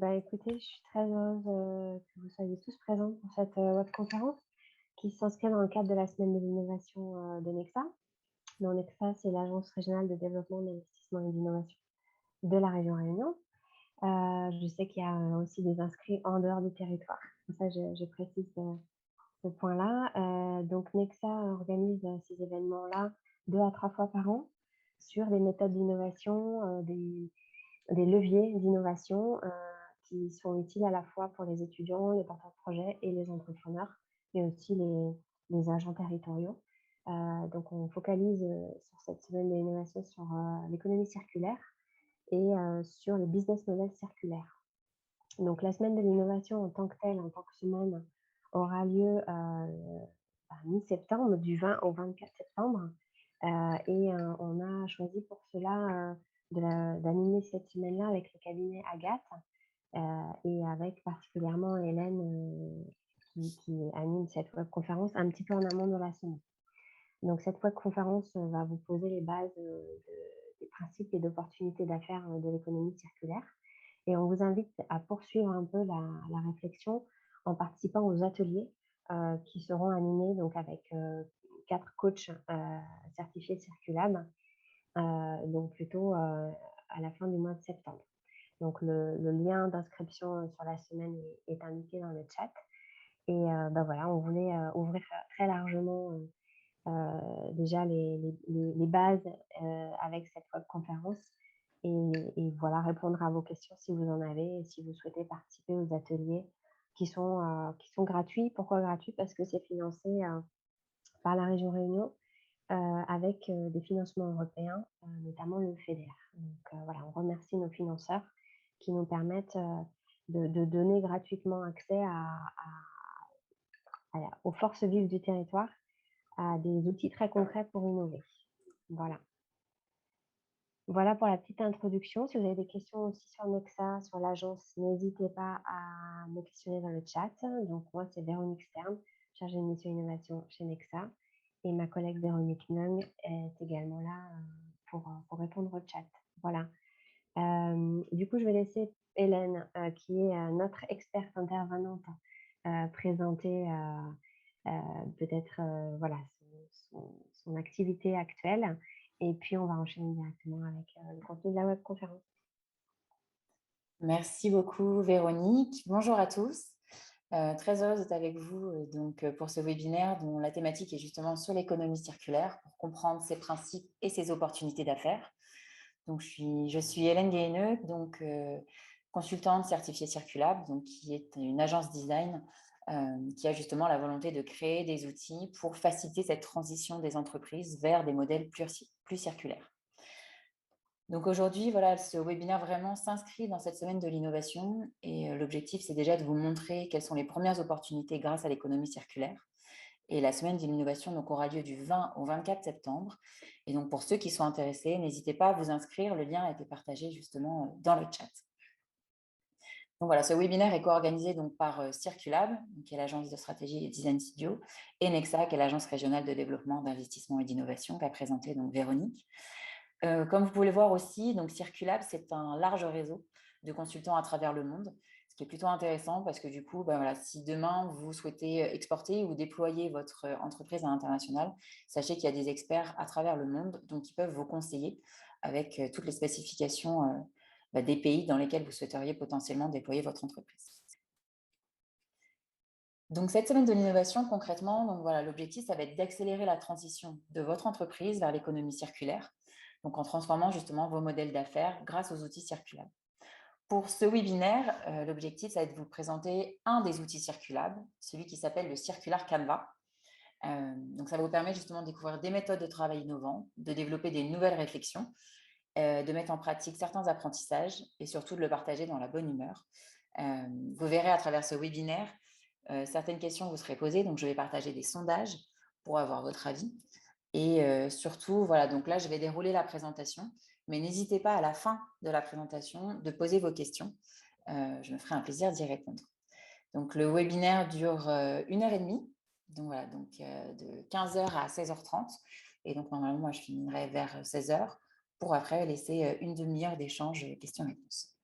Écoutez, je suis très heureuse, que vous soyez tous présents pour cette, webconférence qui s'inscrit dans le cadre de la semaine de l'innovation, de Nexa. Donc Nexa, c'est l'agence régionale de développement, d'investissement et d'innovation de la région Réunion. Je sais qu'il y a, aussi des inscrits en dehors du territoire. Comme ça, je précise, ce point-là. Donc Nexa organise, ces événements-là 2 à 3 fois par an sur des méthodes d'innovation, des leviers d'innovation, qui sont utiles à la fois pour les étudiants, les porteurs de projets et les entrepreneurs, mais aussi les agents territoriaux. Donc on focalise, sur cette semaine de l'innovation sur, l'économie circulaire et sur les business models circulaires. Donc la semaine de l'innovation en tant que telle, en tant que semaine, aura lieu, mi-septembre, du 20 au 24 septembre. On a choisi pour cela, d'animer cette semaine-là avec le cabinet Agathe, et avec particulièrement Hélène, qui anime cette webconférence un petit peu en amont de la semaine. Donc cette webconférence, va vous poser les bases, des principes et d'opportunités d'affaires, de l'économie circulaire, et on vous invite à poursuivre un peu la réflexion en participant aux ateliers, qui seront animés donc avec, 4 coachs, certifiés Circulab, donc plutôt, à la fin du mois de septembre. Donc le lien d'inscription, sur la semaine est indiqué dans le chat, et voilà, on voulait, ouvrir très largement, déjà les bases, avec cette webconférence, et voilà, répondre à vos questions si vous en avez et si vous souhaitez participer aux ateliers qui sont gratuits. Pourquoi gratuits? Parce que c'est financé, par la région Réunion, avec, des financements européens, notamment le FEDER. Donc voilà, on remercie nos financeurs qui nous permettent, de donner gratuitement accès aux forces vives du territoire, à des outils très concrets pour innover. Voilà. Voilà pour la petite introduction. Si vous avez des questions aussi sur Nexa, sur l'agence, n'hésitez pas à me questionner dans le chat. Donc moi, c'est Véronique Stern, chargée de mission innovation chez Nexa, et ma collègue Véronique Nung est également là, pour répondre au chat. Voilà. Du coup, je vais laisser Hélène, qui est, notre experte intervenante, présenter, peut-être, voilà, son activité actuelle, et puis on va enchaîner directement avec, le contenu de la webconférence. Merci beaucoup, Véronique. Bonjour à tous. Très heureuse d'être avec vous pour ce webinaire dont la thématique est justement sur l'économie circulaire pour comprendre ses principes et ses opportunités d'affaires. Donc, je suis Hélène Gaineux, consultante certifiée Circulab, qui est une agence design qui a justement la volonté de créer des outils pour faciliter cette transition des entreprises vers des modèles plus circulaires. Donc aujourd'hui, voilà, ce webinaire vraiment s'inscrit dans cette semaine de l'innovation et l'objectif, c'est déjà de vous montrer quelles sont les premières opportunités grâce à l'économie circulaire. Et la semaine de l'innovation aura lieu du 20 au 24 septembre. Et donc pour ceux qui sont intéressés, n'hésitez pas à vous inscrire. Le lien a été partagé justement dans le chat. Donc voilà, ce webinaire est co-organisé par Circulab, qui est l'agence de stratégie et design studio, et Nexa, qui est l'agence régionale de développement, d'investissement et d'innovation, qu'a présenté Véronique. Comme vous pouvez le voir aussi, Circulab, c'est un large réseau de consultants à travers le monde, ce qui est plutôt intéressant parce que du coup, voilà, si demain vous souhaitez exporter ou déployer votre entreprise à l'international, sachez qu'il y a des experts à travers le monde qui peuvent vous conseiller avec toutes les spécifications des pays dans lesquels vous souhaiteriez potentiellement déployer votre entreprise. Donc, cette semaine de l'innovation, concrètement, voilà, l'objectif, ça va être d'accélérer la transition de votre entreprise vers l'économie circulaire, en transformant justement vos modèles d'affaires grâce aux outils circulables. Pour ce webinaire, l'objectif, ça va être de vous présenter un des outils circulables, celui qui s'appelle le Circular Canva. Ça va vous permettre justement de découvrir des méthodes de travail innovantes, de développer des nouvelles réflexions, de mettre en pratique certains apprentissages et surtout de le partager dans la bonne humeur. Vous verrez à travers ce webinaire certaines questions vous seraient posées, donc je vais partager des sondages pour avoir votre avis. Et surtout, voilà, donc là, je vais dérouler la présentation, mais n'hésitez pas à la fin de la présentation de poser vos questions. Je me ferai un plaisir d'y répondre. Donc, le webinaire dure 1h30, de 15h à 16h30. Et donc, normalement, moi, je finirai vers 16h pour après laisser une demi-heure d'échange questions-réponses.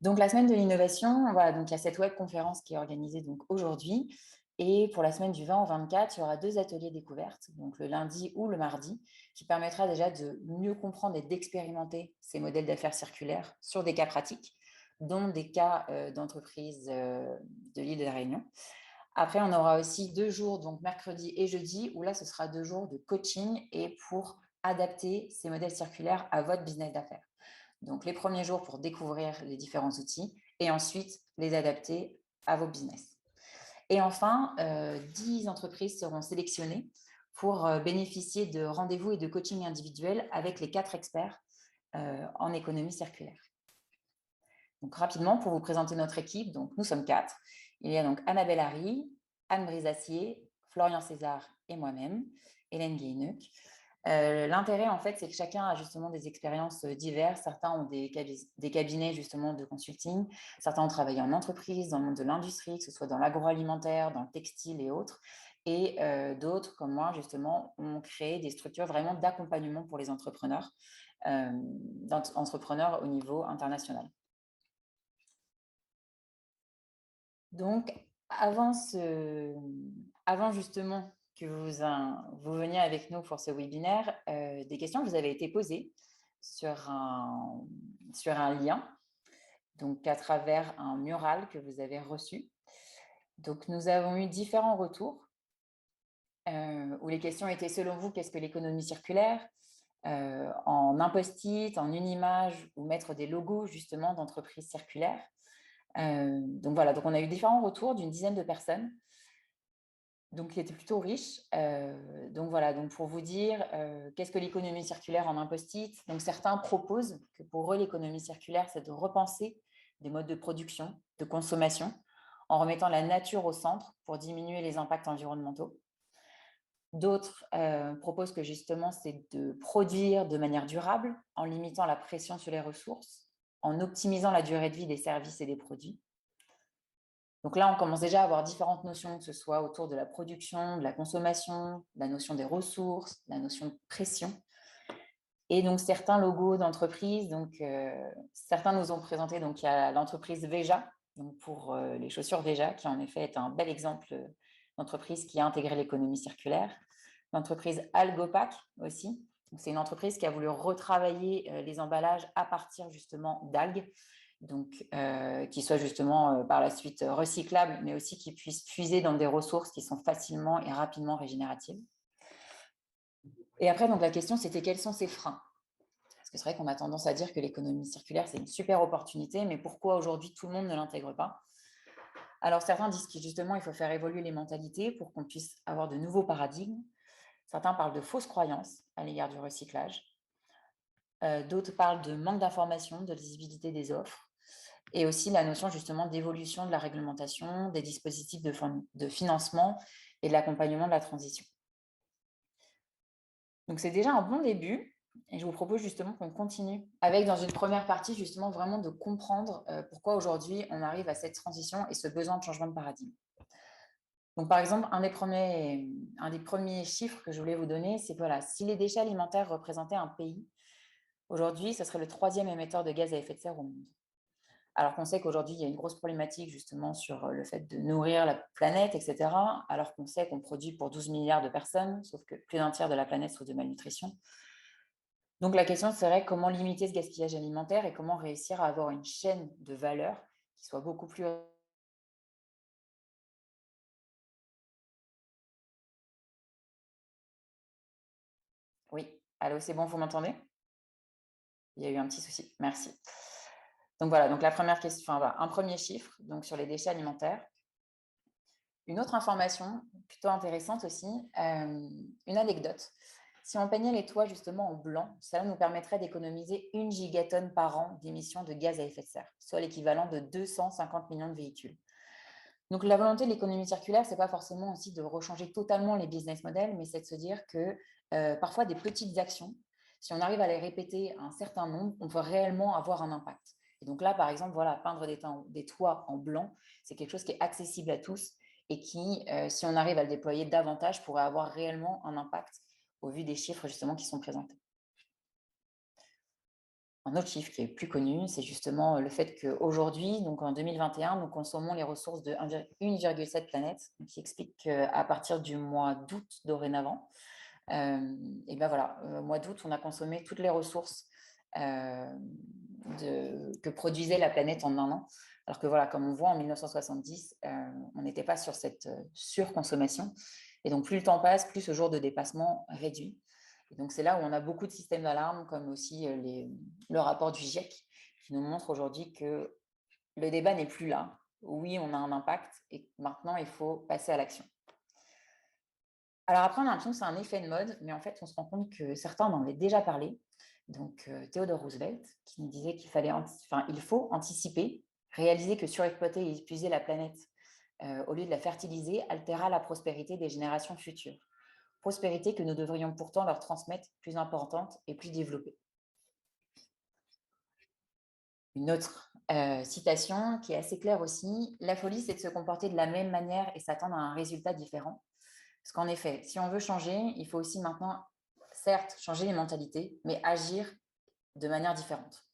Donc, la semaine de l'innovation, voilà, donc il y a cette web conférence qui est organisée donc aujourd'hui. Et pour la semaine du 20 au 24, il y aura 2 ateliers découvertes, donc le lundi ou le mardi, qui permettra déjà de mieux comprendre et d'expérimenter ces modèles d'affaires circulaires sur des cas pratiques, dont des cas d'entreprise de l'île de la Réunion. Après, on aura aussi 2 jours, donc mercredi et jeudi, où là, ce sera 2 jours de coaching et pour adapter ces modèles circulaires à votre business d'affaires. Donc, les premiers jours pour découvrir les différents outils et ensuite les adapter à vos business. Et enfin, 10 entreprises seront sélectionnées pour bénéficier de rendez-vous et de coaching individuel avec les 4 experts en économie circulaire. Donc, rapidement, pour vous présenter notre équipe, donc nous sommes 4. Il y a donc Annabelle Harry, Anne Brisacier, Florian César et moi-même, Hélène Guéheneuc. L'intérêt, en fait, c'est que chacun a justement des expériences diverses. Certains ont des cabinets justement de consulting. Certains ont travaillé en entreprise, dans le monde de l'industrie, que ce soit dans l'agroalimentaire, dans le textile et autres. Et d'autres, comme moi, justement, ont créé des structures vraiment d'accompagnement pour les entrepreneurs, entrepreneurs au niveau international. Donc, avant justement que vous veniez avec nous pour ce webinaire, des questions vous avaient été posées sur un lien, donc à travers un mural que vous avez reçu. Donc, nous avons eu différents retours où les questions étaient, selon vous, qu'est-ce que l'économie circulaire, en un post-it, en une image, ou mettre des logos justement d'entreprises circulaires. Donc voilà, donc on a eu différents retours d'une dizaine de personnes, donc qui étaient plutôt riches. Donc voilà, donc pour vous dire, qu'est-ce que l'économie circulaire en un post-it? Donc certains proposent que pour eux, l'économie circulaire, c'est de repenser des modes de production, de consommation, en remettant la nature au centre pour diminuer les impacts environnementaux. D'autres proposent que justement, c'est de produire de manière durable en limitant la pression sur les ressources, en optimisant la durée de vie des services et des produits. Donc là, on commence déjà à avoir différentes notions, que ce soit autour de la production, de la consommation, la notion des ressources, la notion de pression. Et donc, certains logos d'entreprise, donc certains nous ont présenté, donc il y a l'entreprise Veja, donc pour les chaussures Veja, qui en effet est un bel exemple d'entreprise qui a intégré l'économie circulaire. L'entreprise Algopac aussi, c'est une entreprise qui a voulu retravailler les emballages à partir justement d'algues, donc qui soient justement par la suite recyclables, mais aussi qui puissent puiser dans des ressources qui sont facilement et rapidement régénératives. Et après, donc la question, c'était quels sont ces freins? Parce que c'est vrai qu'on a tendance à dire que l'économie circulaire, c'est une super opportunité, mais pourquoi aujourd'hui tout le monde ne l'intègre pas? Alors certains disent que justement, il faut faire évoluer les mentalités pour qu'on puisse avoir de nouveaux paradigmes. Certains parlent de fausses croyances à l'égard du recyclage. D'autres parlent de manque d'information, de lisibilité des offres, et aussi la notion justement d'évolution de la réglementation, des dispositifs de financement et de l'accompagnement de la transition. Donc c'est déjà un bon début, et je vous propose justement qu'on continue avec, dans une première partie, justement vraiment de comprendre pourquoi aujourd'hui on arrive à cette transition et ce besoin de changement de paradigme. Donc par exemple, un des premiers chiffres que je voulais vous donner, c'est voilà, si les déchets alimentaires représentaient un pays, aujourd'hui, ce serait le 3e émetteur de gaz à effet de serre au monde. Alors qu'on sait qu'aujourd'hui, il y a une grosse problématique justement sur le fait de nourrir la planète, etc. Alors qu'on sait qu'on produit pour 12 milliards de personnes, sauf que plus d'un tiers de la planète souffre de malnutrition. Donc la question serait comment limiter ce gaspillage alimentaire et comment réussir à avoir une chaîne de valeur qui soit beaucoup plus... Oui, allô, c'est bon, vous m'entendez? Il y a eu un petit souci, merci. Donc voilà, donc la première question, enfin, voilà, un premier chiffre donc sur les déchets alimentaires. Une autre information plutôt intéressante aussi, une anecdote. Si on peignait les toits justement en blanc, cela nous permettrait d'économiser 1 gigatonne par an d'émissions de gaz à effet de serre, soit l'équivalent de 250 millions de véhicules. Donc la volonté de l'économie circulaire, ce n'est pas forcément aussi de rechanger totalement les business models, mais c'est de se dire que parfois des petites actions, si on arrive à les répéter un certain nombre, on peut réellement avoir un impact. Et donc là, par exemple, voilà, peindre des toits en blanc, c'est quelque chose qui est accessible à tous et qui, si on arrive à le déployer davantage, pourrait avoir réellement un impact au vu des chiffres justement qui sont présentés. Un autre chiffre qui est plus connu, c'est justement le fait qu'aujourd'hui, donc en 2021, nous consommons les ressources de 1,7 planètes, qui explique qu'à partir du mois d'août dorénavant, et ben voilà, au mois d'août, on a consommé toutes les ressources que produisait la planète en un an. Alors que voilà, comme on voit en 1970, on n'était pas sur cette surconsommation. Et donc, plus le temps passe, plus ce jour de dépassement réduit. Et donc, c'est là où on a beaucoup de systèmes d'alarme, comme aussi le rapport du GIEC, qui nous montre aujourd'hui que le débat n'est plus là. Oui, on a un impact et maintenant, il faut passer à l'action. Alors après, on a l'impression que c'est un effet de mode, mais en fait, on se rend compte que certains en avaient déjà parlé. Donc, Theodore Roosevelt, qui nous disait il faut anticiper, réaliser que surexploiter et épuiser la planète au lieu de la fertiliser altérera la prospérité des générations futures. Prospérité que nous devrions pourtant leur transmettre plus importante et plus développée. Une autre citation qui est assez claire aussi, la folie, c'est de se comporter de la même manière et s'attendre à un résultat différent. Parce qu'en effet, si on veut changer, il faut aussi maintenant, certes, changer les mentalités, mais agir de manière différente.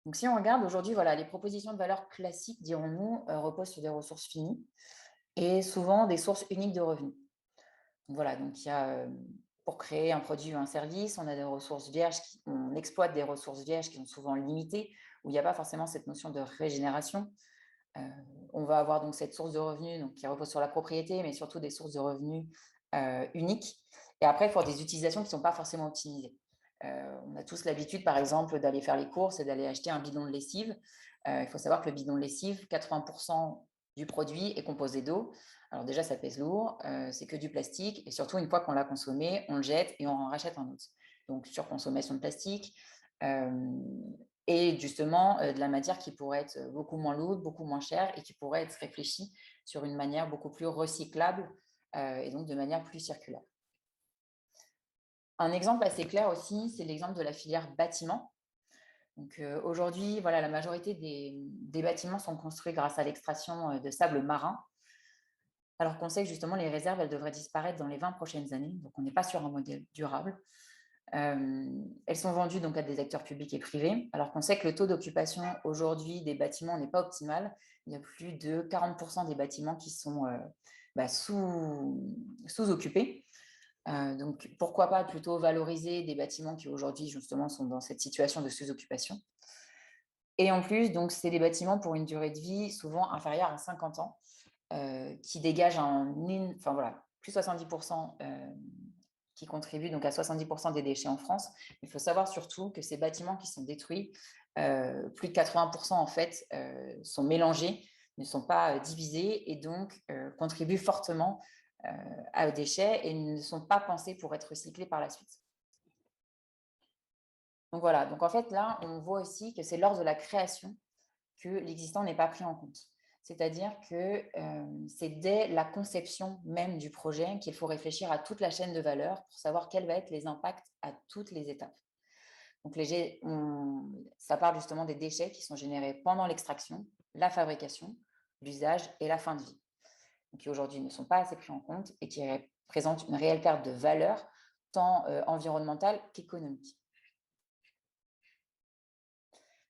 Donc, si on regarde aujourd'hui, voilà, les propositions de valeur classiques, dirons-nous, reposent sur des ressources finies et souvent des sources uniques de revenus. Donc, voilà, donc il y a, pour créer un produit ou un service, on a des ressources vierges, on exploite des ressources vierges qui sont souvent limitées, où il n'y a pas forcément cette notion de régénération. On va avoir donc cette source de revenus donc, qui repose sur la propriété, mais surtout des sources de revenus uniques. Et après, il faut des utilisations qui ne sont pas forcément optimisées. On a tous l'habitude, par exemple, d'aller faire les courses et d'aller acheter un bidon de lessive. Il faut savoir que le bidon de lessive, 80% du produit est composé d'eau. Alors déjà, ça pèse lourd, c'est que du plastique. Et surtout, une fois qu'on l'a consommé, on le jette et on en rachète un autre. Donc, surconsommation de plastique. Et justement, de la matière qui pourrait être beaucoup moins lourde, beaucoup moins chère et qui pourrait être réfléchie sur une manière beaucoup plus recyclable et donc de manière plus circulaire. Un exemple assez clair aussi, c'est l'exemple de la filière bâtiment. Donc aujourd'hui, voilà, la majorité des bâtiments sont construits grâce à l'extraction de sable marin, alors qu'on sait que justement les réserves, elles devraient disparaître dans les 20 prochaines années. Donc on n'est pas sur un modèle durable. Elles sont vendues donc à des acteurs publics et privés, alors qu'on sait que le taux d'occupation aujourd'hui des bâtiments n'est pas optimal. Il y a plus de 40% des bâtiments qui sont sous-occupés. Donc, pourquoi pas plutôt valoriser des bâtiments qui aujourd'hui, justement, sont dans cette situation de sous-occupation. Et en plus, donc, c'est des bâtiments pour une durée de vie souvent inférieure à 50 ans, qui dégagent plus 70%, qui contribuent donc à 70% des déchets en France. Il faut savoir surtout que ces bâtiments qui sont détruits, plus de 80% en fait, sont mélangés, ne sont pas divisés et donc contribuent fortement aux déchets et ne sont pas pensés pour être recyclés par la suite. Donc voilà, donc en fait là, on voit aussi que c'est lors de la création que l'existant n'est pas pris en compte. C'est-à-dire que c'est dès la conception même du projet qu'il faut réfléchir à toute la chaîne de valeur pour savoir quels vont être les impacts à toutes les étapes. Donc ça parle justement des déchets qui sont générés pendant l'extraction, la fabrication, l'usage et la fin de vie. Donc, qui aujourd'hui ne sont pas assez pris en compte et qui représentent une réelle perte de valeur, tant environnementale qu'économique.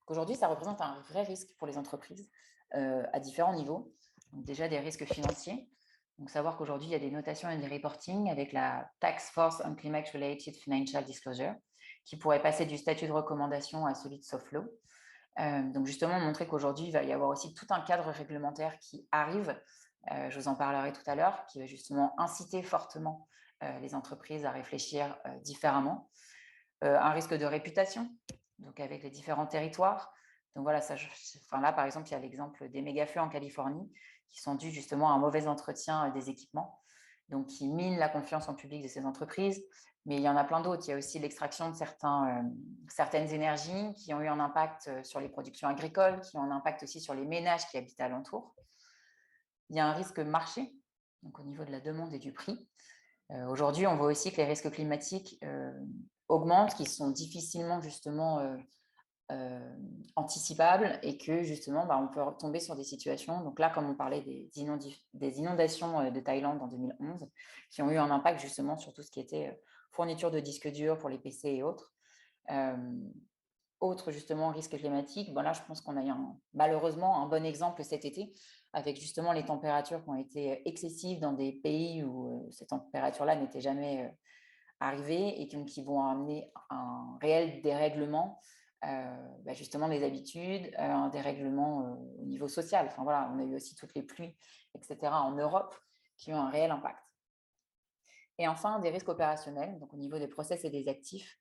Aujourd'hui, ça représente un vrai risque pour les entreprises à différents niveaux. Donc déjà des risques financiers. Donc savoir qu'aujourd'hui, il y a des notations et des reporting avec la Task Force on Climate-Related Financial Disclosure qui pourrait passer du statut de recommandation à celui de soft law. Donc justement, montrer qu'aujourd'hui, il va y avoir aussi tout un cadre réglementaire qui arrive, je vous en parlerai tout à l'heure, qui va justement inciter fortement les entreprises à réfléchir différemment. Un risque de réputation, donc avec les différents territoires. Donc voilà, là par exemple, il y a l'exemple des méga-feux en Californie qui sont dus justement à un mauvais entretien des équipements, donc qui minent la confiance en public de ces entreprises. Mais il y en a plein d'autres. Il y a aussi l'extraction de certaines énergies qui ont eu un impact sur les productions agricoles, qui ont un impact aussi sur les ménages qui habitent alentour. Il y a un risque marché, donc au niveau de la demande et du prix. Aujourd'hui, on voit aussi que les risques climatiques augmentent, qui sont difficilement justement anticipables et que justement, on peut tomber sur des situations. Donc là, comme on parlait des inondations de Thaïlande en 2011, qui ont eu un impact justement sur tout ce qui était fourniture de disques durs pour les PC et autres. Autre justement risque climatique, là, je pense qu'on a eu malheureusement un bon exemple cet été, avec justement les températures qui ont été excessives dans des pays où ces températures-là n'étaient jamais arrivées et qui vont amener un réel dérèglement justement des habitudes, un dérèglement au niveau social. Enfin voilà, on a eu aussi toutes les pluies, etc. en Europe qui ont un réel impact. Et enfin, des risques opérationnels, donc au niveau des process et des actifs.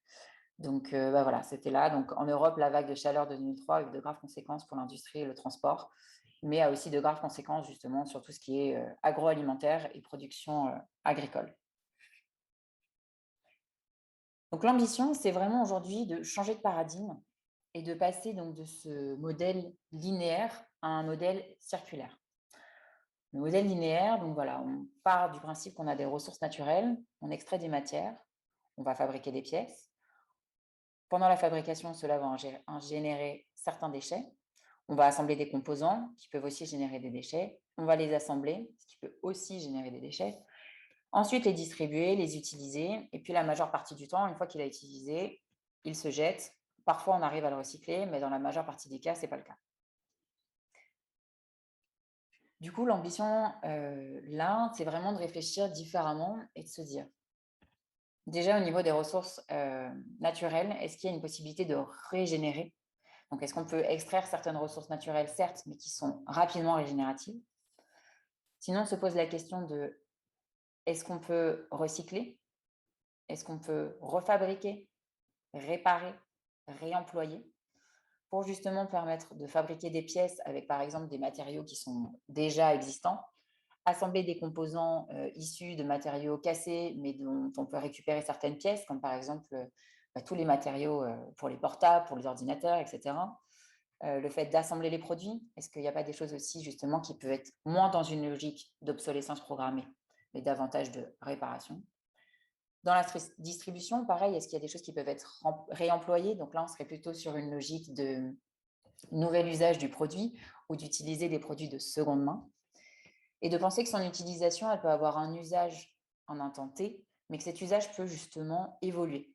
Donc voilà, c'était là. Donc en Europe, la vague de chaleur de 2003 a eu de graves conséquences pour l'industrie et le transport, mais a aussi de graves conséquences justement sur tout ce qui est agroalimentaire et production agricole. Donc l'ambition, c'est vraiment aujourd'hui de changer de paradigme et de passer donc de ce modèle linéaire à un modèle circulaire. Le modèle linéaire, donc voilà, on part du principe qu'on a des ressources naturelles, on extrait des matières, on va fabriquer des pièces. Pendant la fabrication, cela va générer certains déchets. On va assembler des composants qui peuvent aussi générer des déchets. On va les assembler, ce qui peut aussi générer des déchets. Ensuite, les distribuer, les utiliser. Et puis, la majeure partie du temps, une fois qu'il a utilisé, il se jette. Parfois, on arrive à le recycler, mais dans la majeure partie des cas, ce n'est pas le cas. Du coup, l'ambition, là, c'est vraiment de réfléchir différemment et de se dire, déjà, au niveau des ressources naturelles, est-ce qu'il y a une possibilité de régénérer? Donc, est-ce qu'on peut extraire certaines ressources naturelles, certes, mais qui sont rapidement régénératives? Sinon, on se pose la question de, est-ce qu'on peut recycler? Est-ce qu'on peut refabriquer, réparer, réemployer pour justement permettre de fabriquer des pièces avec, par exemple, des matériaux qui sont déjà existants, assembler des composants issus de matériaux cassés, mais dont on peut récupérer certaines pièces, comme par exemple tous les matériaux pour les portables, pour les ordinateurs, etc. Le fait d'assembler les produits, est-ce qu'il n'y a pas des choses aussi justement qui peuvent être moins dans une logique d'obsolescence programmée, mais davantage de réparation? Dans la distribution, pareil, est-ce qu'il y a des choses qui peuvent être réemployées? Donc là, on serait plutôt sur une logique de nouvel usage du produit ou d'utiliser des produits de seconde main. Et de penser que son utilisation, elle peut avoir un usage en un temps T, mais que cet usage peut justement évoluer.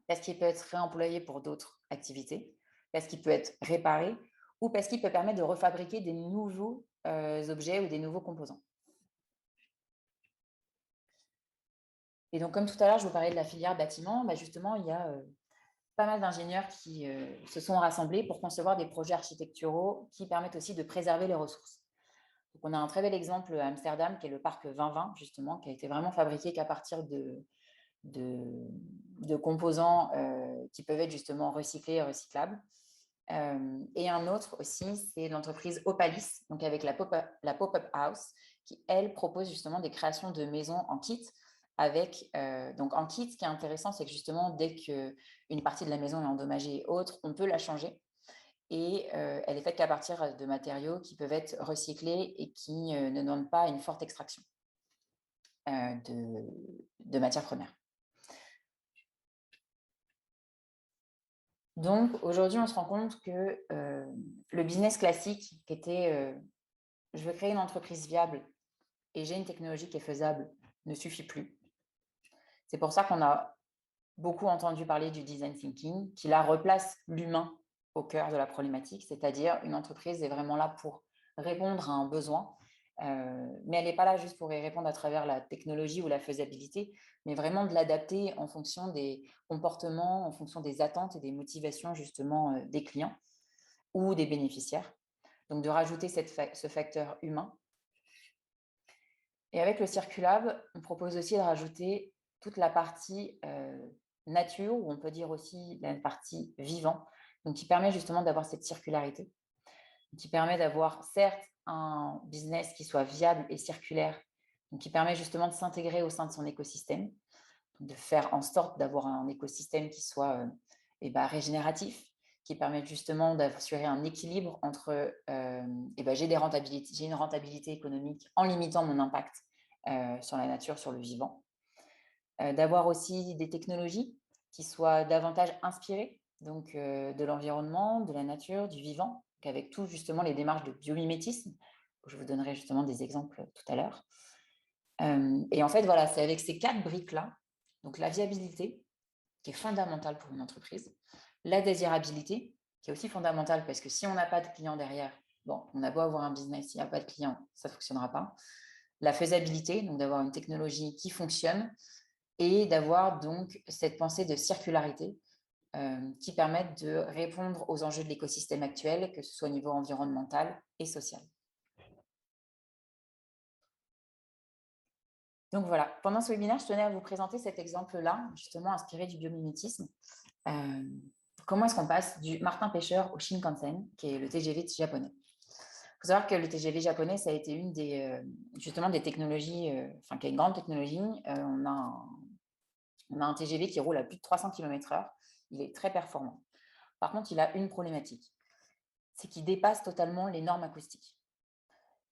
Parce qu'il peut être réemployé pour d'autres activités, parce qu'il peut être réparé ou parce qu'il peut permettre de refabriquer des nouveaux objets ou des nouveaux composants. Et donc, comme tout à l'heure, je vous parlais de la filière bâtiment, justement, il y a pas mal d'ingénieurs qui se sont rassemblés pour concevoir des projets architecturaux qui permettent aussi de préserver les ressources. Donc, on a un très bel exemple à Amsterdam, qui est le parc 2020, justement, qui a été vraiment fabriqué qu'à partir de composants qui peuvent être justement recyclés et recyclables. Et un autre aussi, c'est l'entreprise Opalis, donc avec la Pop-up House, qui, elle, propose justement des créations de maisons en kit. Donc en kit, ce qui est intéressant, c'est que justement, dès qu'une partie de la maison est endommagée et autre, on peut la changer. Et elle est faite qu'à partir de matériaux qui peuvent être recyclés et qui ne demandent pas une forte extraction de matières premières. Donc, aujourd'hui, on se rend compte que le business classique, qui était je veux créer une entreprise viable et j'ai une technologie qui est faisable, ne suffit plus. C'est pour ça qu'on a beaucoup entendu parler du design thinking, qui là replace l'humain au cœur de la problématique, c'est-à-dire une entreprise est vraiment là pour répondre à un besoin, mais elle n'est pas là juste pour y répondre à travers la technologie ou la faisabilité, mais vraiment de l'adapter en fonction des comportements, en fonction des attentes et des motivations justement des clients ou des bénéficiaires. Donc de rajouter ce facteur humain. Et avec le Circulab, on propose aussi de rajouter toute la partie nature, ou on peut dire aussi la partie vivant, donc qui permet justement d'avoir cette circularité, qui permet d'avoir certes un business qui soit viable et circulaire, donc qui permet justement de s'intégrer au sein de son écosystème, de faire en sorte d'avoir un écosystème qui soit régénératif, qui permet justement d'assurer un équilibre entre j'ai une rentabilité économique en limitant mon impact sur la nature, sur le vivant. D'avoir aussi des technologies qui soient davantage inspirées donc, de l'environnement, de la nature, du vivant, avec tout justement les démarches de biomimétisme. Je vous donnerai justement des exemples tout à l'heure. Et en fait, voilà, c'est avec ces 4 briques-là, donc la viabilité, qui est fondamentale pour une entreprise. La désirabilité, qui est aussi fondamentale parce que si on n'a pas de clients derrière, bon, on a beau avoir un business, s'il n'y a pas de clients, ça ne fonctionnera pas. La faisabilité, donc d'avoir une technologie qui fonctionne et d'avoir donc cette pensée de circularité qui permettent de répondre aux enjeux de l'écosystème actuel, que ce soit au niveau environnemental et social. Donc voilà, pendant ce webinaire, je tenais à vous présenter cet exemple-là, justement inspiré du biomimétisme. Comment est-ce qu'on passe du Martin Pêcheur au Shinkansen, qui est le TGV japonais. Il faut savoir que le TGV japonais, ça a été une des, justement des technologies, qui est une grande technologie. On a un TGV qui roule à plus de 300 km/h. Il est très performant. Par contre, il a une problématique, c'est qu'il dépasse totalement les normes acoustiques.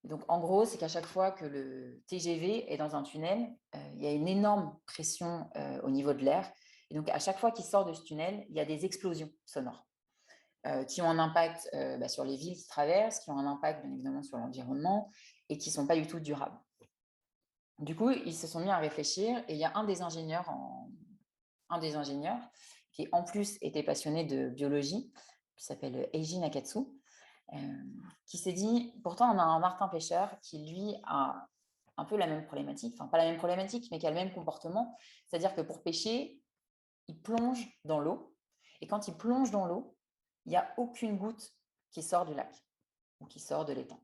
Donc, en gros, c'est qu'à chaque fois que le TGV est dans un tunnel, il y a une énorme pression au niveau de l'air. Et donc, à chaque fois qu'il sort de ce tunnel, il y a des explosions sonores qui ont un impact sur les villes qui traversent, qui ont un impact, bien évidemment, sur l'environnement et qui ne sont pas du tout durables. Du coup, ils se sont mis à réfléchir et il y a un des ingénieurs qui, en plus, était passionné de biologie, qui s'appelle Eiji Nakatsu, qui s'est dit, pourtant, on a un Martin pêcheur qui, lui, a un peu la même problématique, enfin, pas la même problématique, mais qui a le même comportement. C'est-à-dire que pour pêcher, il plonge dans l'eau. Et quand il plonge dans l'eau, il n'y a aucune goutte qui sort du lac ou qui sort de l'étang.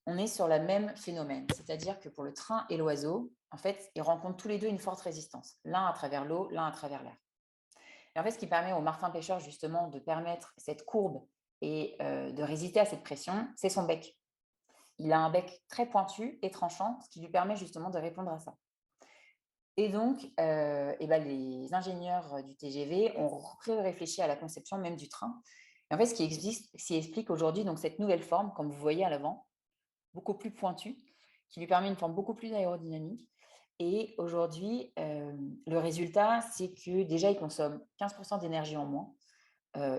On est sur le même phénomène. C'est-à-dire que pour le train et l'oiseau, en fait, ils rencontrent tous les deux une forte résistance. L'un à travers l'eau, l'un à travers l'air. Et en fait, ce qui permet au martin pêcheur, justement, de permettre cette courbe et de résister à cette pression, c'est son bec. Il a un bec très pointu et tranchant, ce qui lui permet justement de répondre à ça. Et donc, les ingénieurs du TGV ont réfléchi à la conception même du train. Et en fait, ce qui explique aujourd'hui donc, cette nouvelle forme, comme vous voyez à l'avant, beaucoup plus pointue, qui lui permet une forme beaucoup plus aérodynamique. Et aujourd'hui, le résultat, c'est que déjà, il consomme 15% d'énergie en moins,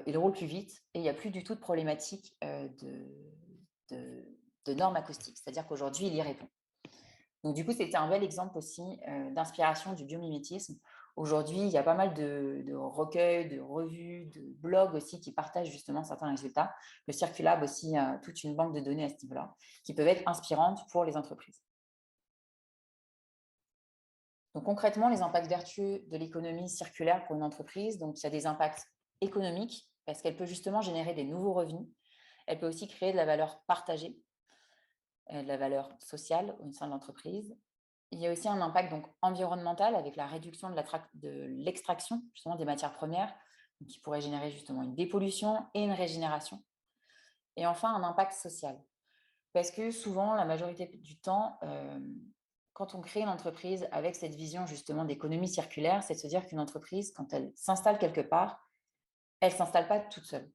il roule plus vite et il n'y a plus du tout de problématique de normes acoustiques. C'est-à-dire qu'aujourd'hui, il y répond. Donc, du coup, c'était un bel exemple aussi d'inspiration du biomimétisme. Aujourd'hui, il y a pas mal de recueils, de revues, de blogs aussi qui partagent justement certains résultats. Le Circulab aussi a toute une banque de données à ce niveau-là qui peuvent être inspirantes pour les entreprises. Donc, concrètement, les impacts vertueux de l'économie circulaire pour une entreprise, donc il y a des impacts économiques parce qu'elle peut justement générer des nouveaux revenus. Elle peut aussi créer de la valeur partagée, de la valeur sociale au sein de l'entreprise. Il y a aussi un impact donc, environnemental avec la réduction de l'extraction justement des matières premières qui pourrait générer justement une dépollution et une régénération. Et enfin, un impact social. Parce que souvent, la majorité du temps, quand on crée une entreprise avec cette vision justement d'économie circulaire, c'est de se dire qu'une entreprise, quand elle s'installe quelque part, elle ne s'installe pas toute seule.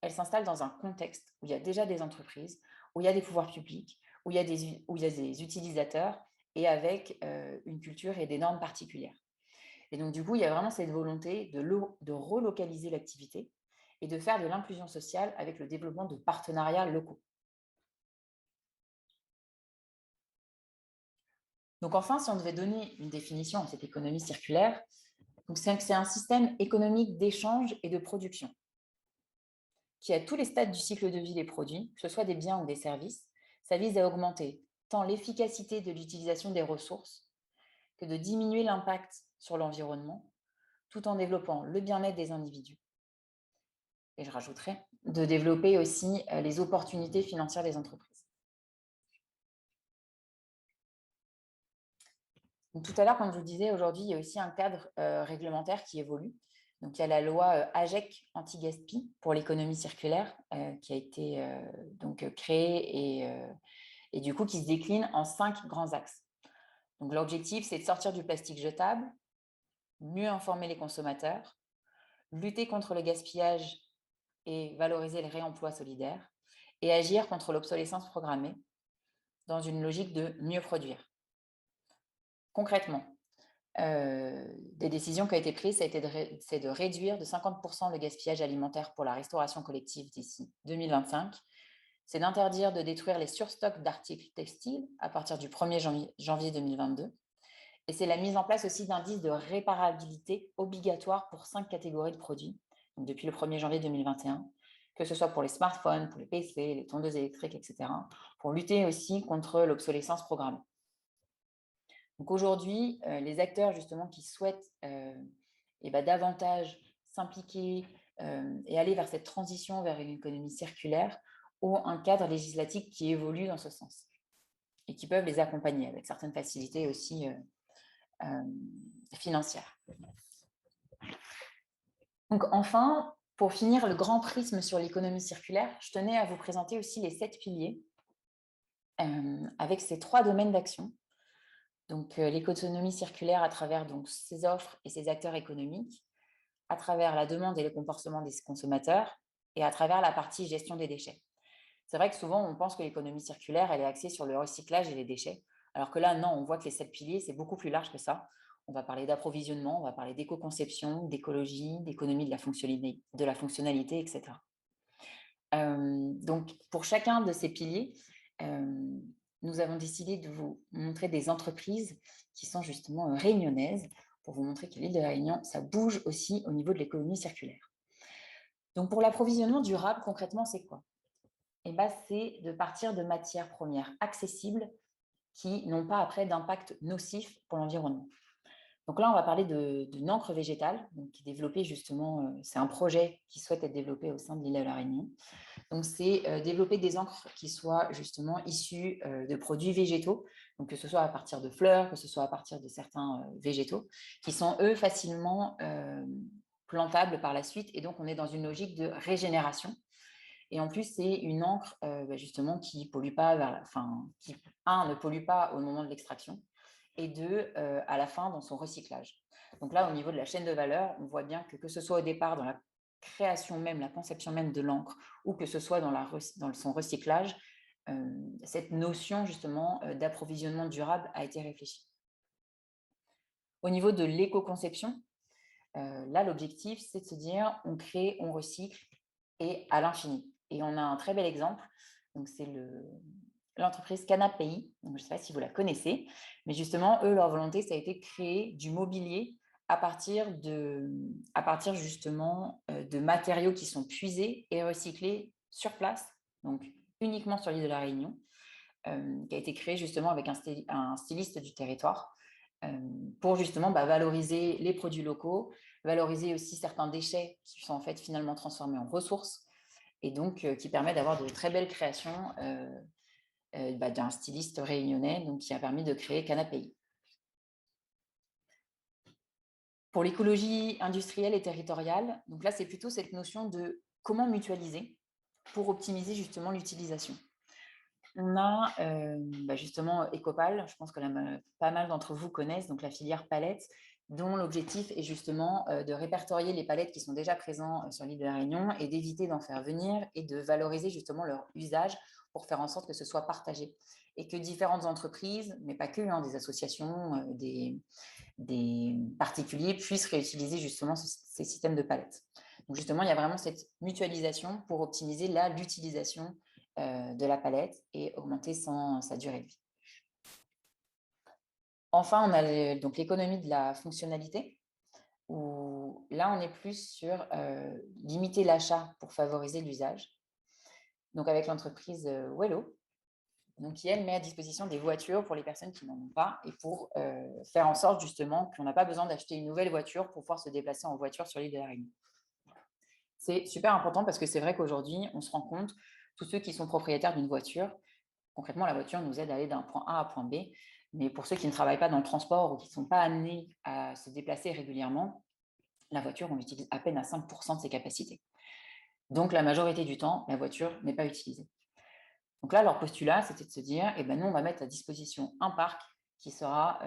Elle s'installe dans un contexte où il y a déjà des entreprises, où il y a des pouvoirs publics, où il y a des utilisateurs et avec une culture et des normes particulières. Et donc, du coup, il y a vraiment cette volonté de relocaliser l'activité et de faire de l'inclusion sociale avec le développement de partenariats locaux. Donc, enfin, si on devait donner une définition à cette économie circulaire, c'est un système économique d'échange et de production qui, à tous les stades du cycle de vie des produits, que ce soit des biens ou des services, ça vise à augmenter tant l'efficacité de l'utilisation des ressources que de diminuer l'impact sur l'environnement, tout en développant le bien-être des individus. Et je rajouterais de développer aussi les opportunités financières des entreprises. Donc, tout à l'heure, comme je vous disais, aujourd'hui, il y a aussi un cadre réglementaire qui évolue. Donc, il y a la loi AGEC anti-gaspi pour l'économie circulaire qui a été créée et du coup qui se décline en 5 grands axes. Donc, l'objectif, c'est de sortir du plastique jetable, mieux informer les consommateurs, lutter contre le gaspillage et valoriser le réemploi solidaire et agir contre l'obsolescence programmée dans une logique de mieux produire. Concrètement, des décisions qui ont été prises, c'est de réduire de 50% le gaspillage alimentaire pour la restauration collective d'ici 2025. C'est d'interdire de détruire les surstocks d'articles textiles à partir du 1er janvier 2022 Et c'est la mise en place aussi d'indices de réparabilité obligatoires pour 5 catégories de produits, donc depuis le 1er janvier 2021, que ce soit pour les smartphones, pour les PC, les tondeuses électriques, etc., pour lutter aussi contre l'obsolescence programmée. Donc aujourd'hui, les acteurs justement qui souhaitent davantage s'impliquer et aller vers cette transition vers une économie circulaire ont un cadre législatif qui évolue dans ce sens et qui peuvent les accompagner avec certaines facilités aussi financières. Donc enfin, pour finir le grand prisme sur l'économie circulaire, je tenais à vous présenter aussi les 7 piliers avec ces 3 domaines d'action. Donc l'économie circulaire à travers donc, ses offres et ses acteurs économiques, à travers la demande et le comportement des consommateurs et à travers la partie gestion des déchets. C'est vrai que souvent, on pense que l'économie circulaire, elle est axée sur le recyclage et les déchets, alors que là, non, on voit que les 7 piliers, c'est beaucoup plus large que ça. On va parler d'approvisionnement, on va parler d'éco-conception, d'écologie, d'économie de la fonctionnalité, etc. Donc, pour chacun de ces piliers, nous avons décidé de vous montrer des entreprises qui sont justement réunionnaises pour vous montrer que l'île de la Réunion, ça bouge aussi au niveau de l'économie circulaire. Donc, pour l'approvisionnement durable, concrètement, c'est quoi? C'est de partir de matières premières accessibles qui n'ont pas après d'impact nocif pour l'environnement. Donc là, on va parler d'une encre végétale, donc qui est développée justement, c'est un projet qui souhaite être développé au sein de l'île de la Réunion. Donc c'est développer des encres qui soient justement issues de produits végétaux, donc que ce soit à partir de fleurs, que ce soit à partir de certains végétaux, qui sont eux facilement plantables par la suite. Et donc on est dans une logique de régénération. Et en plus, c'est une encre justement qui pollue pas qui, un, ne pollue pas au moment de l'extraction, et deux, à la fin dans son recyclage. Donc là, au niveau de la chaîne de valeur, on voit bien que ce soit au départ dans la création même, la conception même de l'encre, ou que ce soit dans son recyclage, cette notion justement d'approvisionnement durable a été réfléchie. Au niveau de l'éco-conception, là, l'objectif, c'est de se dire on crée, on recycle et à l'infini. Et on a un très bel exemple. Donc, c'est l'entreprise Canapi. Je ne sais pas si vous la connaissez, mais justement, eux, leur volonté, ça a été de créer du mobilier à partir justement de matériaux qui sont puisés et recyclés sur place, donc uniquement sur l'île de la Réunion, qui a été créé justement avec un styliste du territoire pour justement valoriser les produits locaux, valoriser aussi certains déchets qui sont en fait finalement transformés en ressources et donc qui permet d'avoir de très belles créations d'un styliste réunionnais donc, qui a permis de créer Canapi. Pour l'écologie industrielle et territoriale, donc là c'est plutôt cette notion de comment mutualiser pour optimiser justement l'utilisation. On a justement Ecopal, je pense que pas mal d'entre vous connaissent, donc la filière palette, dont l'objectif est justement de répertorier les palettes qui sont déjà présents sur l'île de la Réunion et d'éviter d'en faire venir et de valoriser justement leur usage pour faire en sorte que ce soit partagé. Et que différentes entreprises, mais pas que, des associations, des particuliers puissent réutiliser justement ces systèmes de palettes. Donc justement, il y a vraiment cette mutualisation pour optimiser l'utilisation de la palette et augmenter sa durée de vie. Enfin, on a donc l'économie de la fonctionnalité, où là, on est plus sur limiter l'achat pour favoriser l'usage. Donc, avec l'entreprise Wello, donc, qui, elle, met à disposition des voitures pour les personnes qui n'en ont pas et pour faire en sorte, justement, qu'on n'a pas besoin d'acheter une nouvelle voiture pour pouvoir se déplacer en voiture sur l'île de la Réunion. C'est super important parce que c'est vrai qu'aujourd'hui, on se rend compte, tous ceux qui sont propriétaires d'une voiture, concrètement, la voiture nous aide à aller d'un point A à point B. Mais pour ceux qui ne travaillent pas dans le transport ou qui ne sont pas amenés à se déplacer régulièrement, la voiture, on l'utilise à peine à 5% de ses capacités. Donc, la majorité du temps, la voiture n'est pas utilisée. Donc là, leur postulat, c'était de se dire, nous, on va mettre à disposition un parc qui sera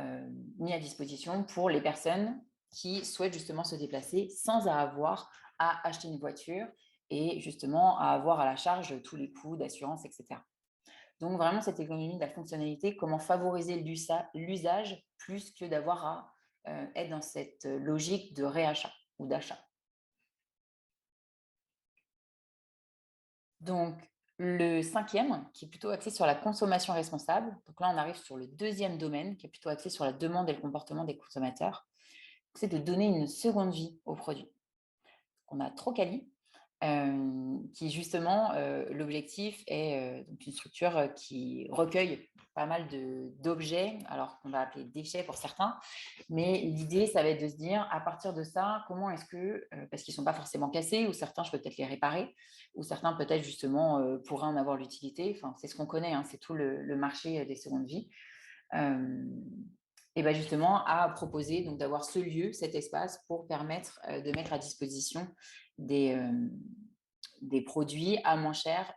mis à disposition pour les personnes qui souhaitent justement se déplacer sans avoir à acheter une voiture et justement à avoir à la charge tous les coûts d'assurance, etc. Donc, vraiment, cette économie de la fonctionnalité, comment favoriser l'usage plus que d'avoir à être dans cette logique de réachat ou d'achat. Donc, Le cinquième, qui est plutôt axé sur la consommation responsable. Donc là, on arrive sur le deuxième domaine, qui est plutôt axé sur la demande et le comportement des consommateurs. C'est de donner une seconde vie aux produits. On a Trocali, qui justement, l'objectif est donc une structure qui recueille pas mal d'objets, alors qu'on va appeler déchets pour certains, mais l'idée, ça va être de se dire, à partir de ça, comment est-ce que, parce qu'ils ne sont pas forcément cassés, ou certains, je peux peut-être les réparer, ou certains, peut-être justement, pourraient en avoir l'utilité. Enfin, c'est ce qu'on connaît, hein, c'est tout le marché des secondes vies. Et ben justement, à proposer donc d'avoir ce lieu, cet espace pour permettre de mettre à disposition des produits à moins cher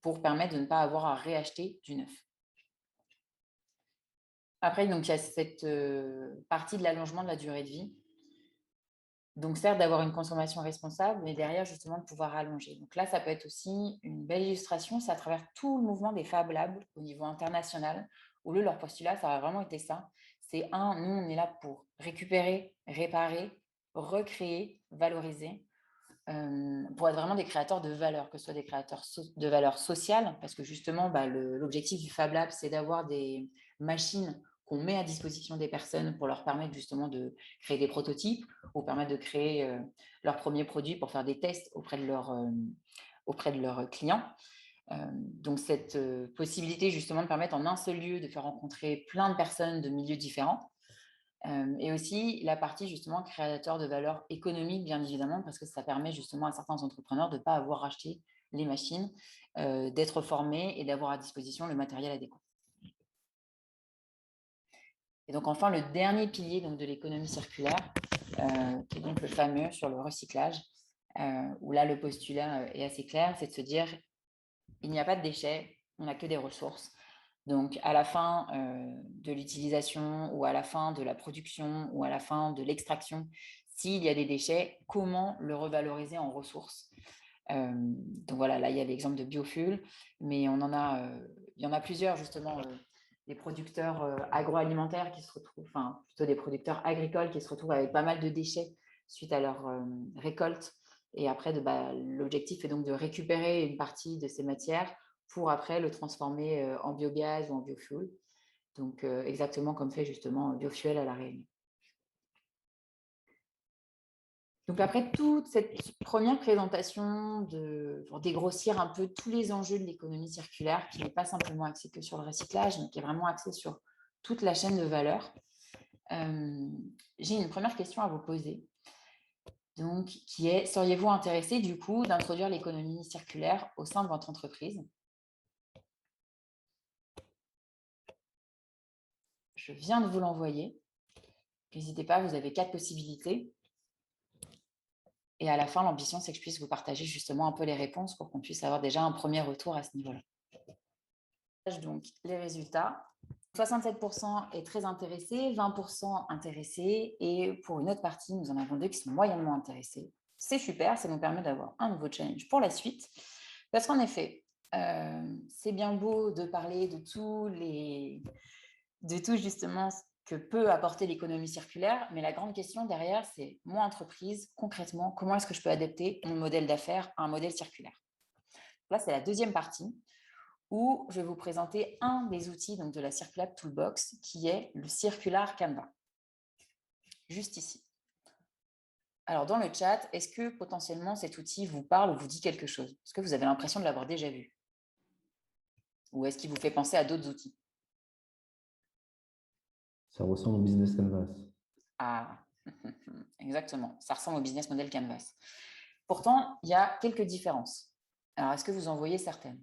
pour permettre de ne pas avoir à réacheter du neuf. Après, donc, il y a cette partie de l'allongement de la durée de vie. Donc, certes, d'avoir une consommation responsable, mais derrière, justement, de pouvoir allonger. Donc là, ça peut être aussi une belle illustration, c'est à travers tout le mouvement des Fab Labs au niveau international, où leur postulat, ça a vraiment été ça. C'est nous, on est là pour récupérer, réparer, recréer, valoriser, pour être vraiment des créateurs de valeur, que ce soit des créateurs de valeur sociale, parce que justement, l'objectif du Fab Lab, c'est d'avoir des machines qu'on met à disposition des personnes pour leur permettre justement de créer des prototypes ou permettre de créer leurs premiers produits pour faire des tests auprès de leurs clients. Donc, cette possibilité justement de permettre en un seul lieu de faire rencontrer plein de personnes de milieux différents. Et aussi la partie justement créateur de valeur économique, bien évidemment, parce que ça permet justement à certains entrepreneurs de ne pas avoir acheté les machines, d'être formés et d'avoir à disposition le matériel adéquat. Et donc enfin, le dernier pilier donc, de l'économie circulaire, qui est donc le fameux sur le recyclage, où là le postulat est assez clair, c'est de se dire, il n'y a pas de déchets, on n'a que des ressources. Donc, à la fin de l'utilisation ou à la fin de la production ou à la fin de l'extraction, s'il y a des déchets, comment le revaloriser en ressources. Donc voilà, là, il y a l'exemple de biofuel, mais il y en a plusieurs, justement, des producteurs agroalimentaires qui se retrouvent, enfin, plutôt des producteurs agricoles qui se retrouvent avec pas mal de déchets suite à leur récolte. Et après, l'objectif est donc de récupérer une partie de ces matières pour après le transformer en biogaz ou en biofuel. Donc, exactement comme fait justement Biofuel à La Réunion. Donc, après toute cette première présentation pour dégrossir un peu tous les enjeux de l'économie circulaire, qui n'est pas simplement axée que sur le recyclage, mais qui est vraiment axée sur toute la chaîne de valeur, j'ai une première question à vous poser. Donc, qui est, seriez-vous intéressé du coup d'introduire l'économie circulaire au sein de votre entreprise? Je viens de vous l'envoyer. N'hésitez pas, vous avez 4 possibilités. Et à la fin, l'ambition, c'est que je puisse vous partager justement un peu les réponses pour qu'on puisse avoir déjà un premier retour à ce niveau-là. Donc, les résultats. 67% est très intéressé, 20% intéressé, et pour une autre partie, nous en avons 2 qui sont moyennement intéressés. C'est super, ça nous permet d'avoir un nouveau challenge pour la suite. Parce qu'en effet, c'est bien beau de parler de tout justement ce que peut apporter l'économie circulaire, mais la grande question derrière, c'est moi, entreprise, concrètement, comment est-ce que je peux adapter mon modèle d'affaires à un modèle circulaire? Là, c'est la deuxième partie où je vais vous présenter un des outils donc, de la Circulab Toolbox, qui est le Circular Canva. Juste ici. Alors, dans le chat, est-ce que potentiellement cet outil vous parle ou vous dit quelque chose? Est-ce que vous avez l'impression de l'avoir déjà vu? Ou est-ce qu'il vous fait penser à d'autres outils? Ça ressemble au Business Canvas. Ah, exactement. Ça ressemble au Business Model Canvas. Pourtant, il y a quelques différences. Alors, est-ce que vous en voyez certaines?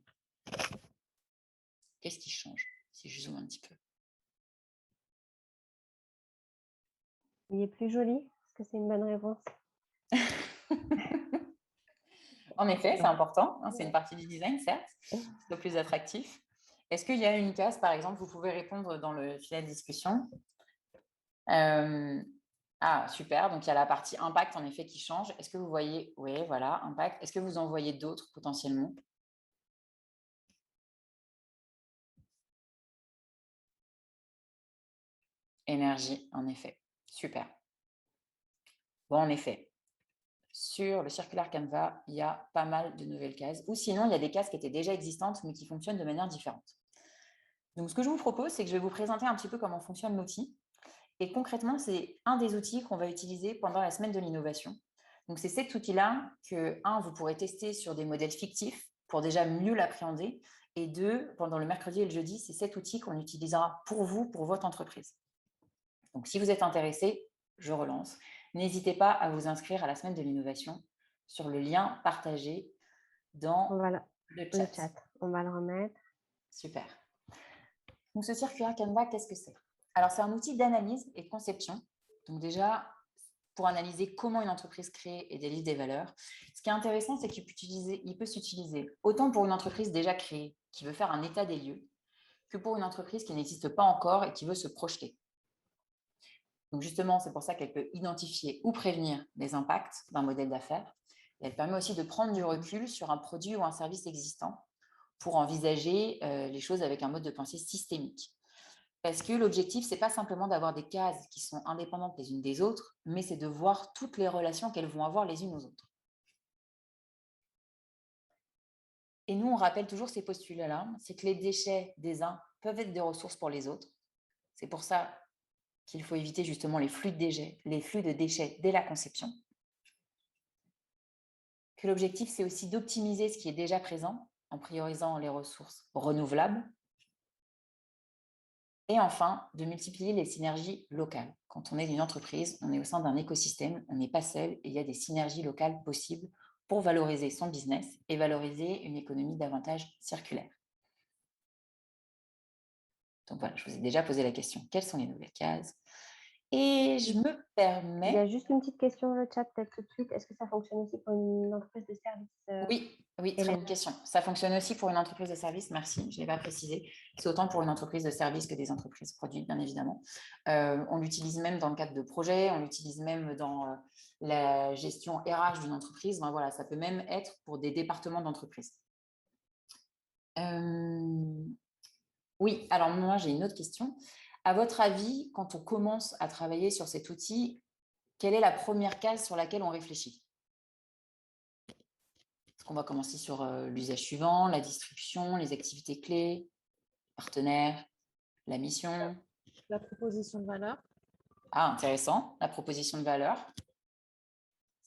Qu'est-ce qui change si je zoome un petit peu? Il est plus joli? Est-ce que c'est une bonne réponse? En effet, c'est important. Hein, c'est une partie du design, certes. C'est le plus attractif. Est-ce qu'il y a une case, par exemple, vous pouvez répondre dans le filet de discussion? Super. Donc, il y a la partie impact, en effet, qui change. Est-ce que vous voyez? Oui, voilà, impact. Est-ce que vous en voyez d'autres potentiellement? Énergie, en effet. Super. Bon, en effet, sur le Circular Canva, il y a pas mal de nouvelles cases. Ou sinon, il y a des cases qui étaient déjà existantes, mais qui fonctionnent de manière différente. Donc, ce que je vous propose, c'est que je vais vous présenter un petit peu comment fonctionne l'outil. Et concrètement, c'est un des outils qu'on va utiliser pendant la semaine de l'innovation. Donc, c'est cet outil-là que, un, vous pourrez tester sur des modèles fictifs pour déjà mieux l'appréhender. Et deux, pendant le mercredi et le jeudi, c'est cet outil qu'on utilisera pour vous, pour votre entreprise. Donc, si vous êtes intéressé, je relance. N'hésitez pas à vous inscrire à la semaine de l'innovation sur le lien partagé dans le Le chat. chat, on va le remettre. Super. Donc, ce Circular Canva, qu'est-ce que c'est? Alors, c'est un outil d'analyse et de conception. Donc, déjà, pour analyser comment une entreprise crée et délivre des valeurs. Ce qui est intéressant, c'est qu'il peut s'utiliser autant pour une entreprise déjà créée, qui veut faire un état des lieux, que pour une entreprise qui n'existe pas encore et qui veut se projeter. Donc justement, c'est pour ça qu'elle peut identifier ou prévenir les impacts d'un modèle d'affaires. Et elle permet aussi de prendre du recul sur un produit ou un service existant pour envisager les choses avec un mode de pensée systémique. Parce que l'objectif, ce n'est pas simplement d'avoir des cases qui sont indépendantes les unes des autres, mais c'est de voir toutes les relations qu'elles vont avoir les unes aux autres. Et nous, on rappelle toujours ces postulats-là, c'est que les déchets des uns peuvent être des ressources pour les autres. C'est pour ça qu'il faut éviter justement les flux de déchets dès la conception. Que l'objectif, c'est aussi d'optimiser ce qui est déjà présent en priorisant les ressources renouvelables. Et enfin, de multiplier les synergies locales. Quand on est une entreprise, on est au sein d'un écosystème, on n'est pas seul et il y a des synergies locales possibles pour valoriser son business et valoriser une économie davantage circulaire. Donc voilà, je vous ai déjà posé la question, quelles sont les nouvelles cases? Et je me Il y permets... a juste une petite question dans le chat, peut-être tout de suite. Est-ce que ça fonctionne aussi pour une entreprise de service, Oui, très Hélène? bonne question. Ça fonctionne aussi pour une entreprise de service, merci, je ne l'ai pas précisé. C'est autant pour une entreprise de service que des entreprises produits, bien évidemment. On l'utilise même dans le cadre de projets, on l'utilise même dans la gestion RH d'une entreprise. Ben voilà, ça peut même être pour des départements d'entreprise. Oui, alors moi, j'ai une autre question. À votre avis, quand on commence à travailler sur cet outil, quelle est la première case sur laquelle on réfléchit? Est-ce qu'on va commencer sur l'usage suivant, la distribution, les activités clés, partenaires, la mission? La proposition de valeur. Ah, intéressant, la proposition de valeur.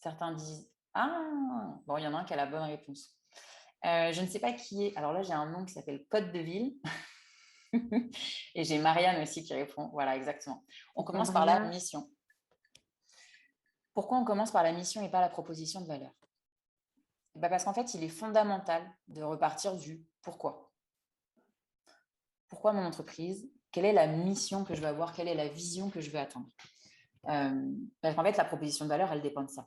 Certains disent « Ah !» Bon, il y en a un qui a la bonne réponse. Je ne sais pas qui est... Alors là, j'ai un nom qui s'appelle Code de ville. Et j'ai Marianne aussi qui répond. Voilà, exactement. On commence par la mission. Pourquoi on commence par la mission et pas la proposition de valeur? Parce qu'en fait, il est fondamental de repartir du pourquoi. Pourquoi mon entreprise? Quelle est la mission que je veux avoir? Quelle est la vision que je veux atteindre? Parce qu'en fait, la proposition de valeur, elle dépend de ça.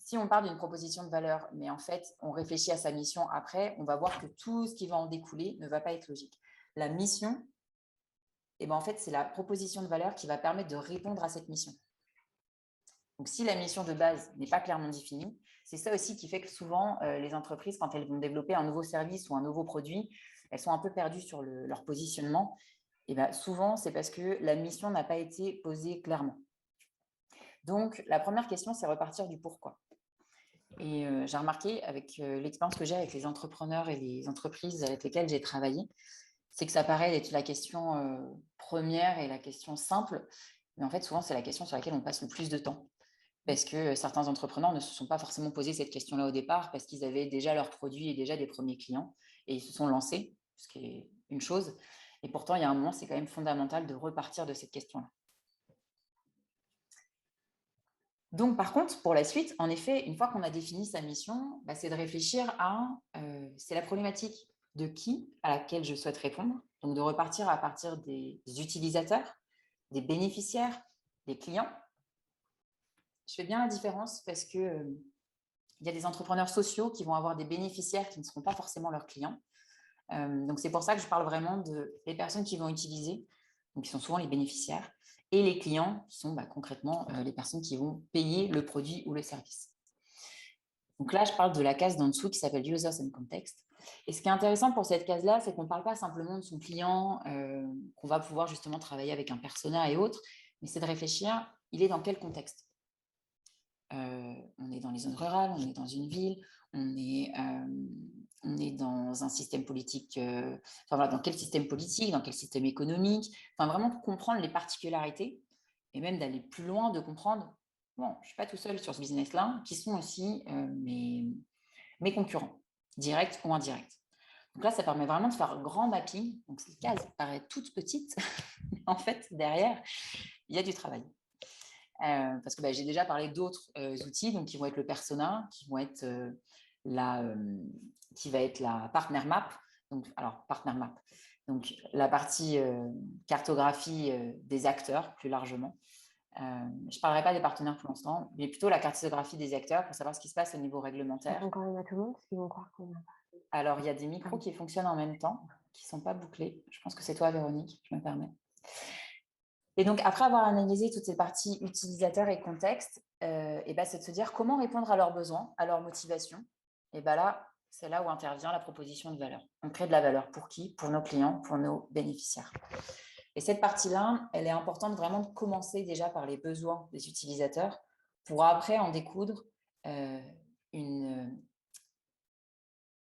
Si on part d'une proposition de valeur, mais en fait, on réfléchit à sa mission après, on va voir que tout ce qui va en découler ne va pas être logique. La mission, en fait, c'est la proposition de valeur qui va permettre de répondre à cette mission. Donc, si la mission de base n'est pas clairement définie, c'est ça aussi qui fait que souvent, les entreprises, quand elles vont développer un nouveau service ou un nouveau produit, elles sont un peu perdues sur leur positionnement. Et souvent, c'est parce que la mission n'a pas été posée clairement. Donc, la première question, c'est repartir du pourquoi. Et j'ai remarqué avec l'expérience que j'ai avec les entrepreneurs et les entreprises avec lesquelles j'ai travaillé, c'est que ça paraît être la question première et la question simple. Mais en fait, souvent, c'est la question sur laquelle on passe le plus de temps. Parce que certains entrepreneurs ne se sont pas forcément posé cette question-là au départ parce qu'ils avaient déjà leurs produits et déjà des premiers clients et ils se sont lancés, ce qui est une chose. Et pourtant, il y a un moment, c'est quand même fondamental de repartir de cette question-là. Donc, par contre, pour la suite, en effet, une fois qu'on a défini sa mission, c'est de réfléchir à c'est la problématique de qui à laquelle je souhaite répondre. Donc, de repartir à partir des utilisateurs, des bénéficiaires, des clients. Je fais bien la différence parce que il y a des entrepreneurs sociaux qui vont avoir des bénéficiaires qui ne seront pas forcément leurs clients. Donc, c'est pour ça que je parle vraiment des personnes qui vont utiliser, donc qui sont souvent les bénéficiaires, et les clients qui sont concrètement les personnes qui vont payer le produit ou le service. Donc là, je parle de la case d'en dessous qui s'appelle Users and Context. Et ce qui est intéressant pour cette case-là, c'est qu'on ne parle pas simplement de son client, qu'on va pouvoir justement travailler avec un persona et autres, mais c'est de réfléchir, il est dans quel contexte? on est dans les zones rurales, on est dans une ville, on est dans un système politique, enfin voilà, dans quel système politique, dans quel système économique, enfin vraiment comprendre les particularités et même d'aller plus loin, de comprendre, bon, je ne suis pas tout seul sur ce business-là, qui sont aussi mes concurrents, directs ou indirects. Donc là, ça permet vraiment de faire un grand mapping. Donc cette case paraît toute petite, mais en fait, derrière, il y a du travail. Parce que j'ai déjà parlé d'autres outils, donc qui vont être le persona, qui va être la partner map. Donc, alors, partner map, donc la partie cartographie des acteurs, plus largement. Je ne parlerai pas des partenaires pour l'instant, mais plutôt la cartographie des acteurs pour savoir ce qui se passe au niveau réglementaire. Quand même à tout le monde, parce qu'ils vont croire qu'on a pas. Alors, il y a des micros qui fonctionnent en même temps, qui ne sont pas bouclés. Je pense que c'est toi, Véronique, je me permets. Et donc, après avoir analysé toutes ces parties utilisateurs et contexte, c'est de se dire comment répondre à leurs besoins, à leurs motivations. Et là, c'est là où intervient la proposition de valeur. On crée de la valeur pour qui? Pour nos clients, pour nos bénéficiaires. Et cette partie-là, elle est importante vraiment de commencer déjà par les besoins des utilisateurs pour après en découdre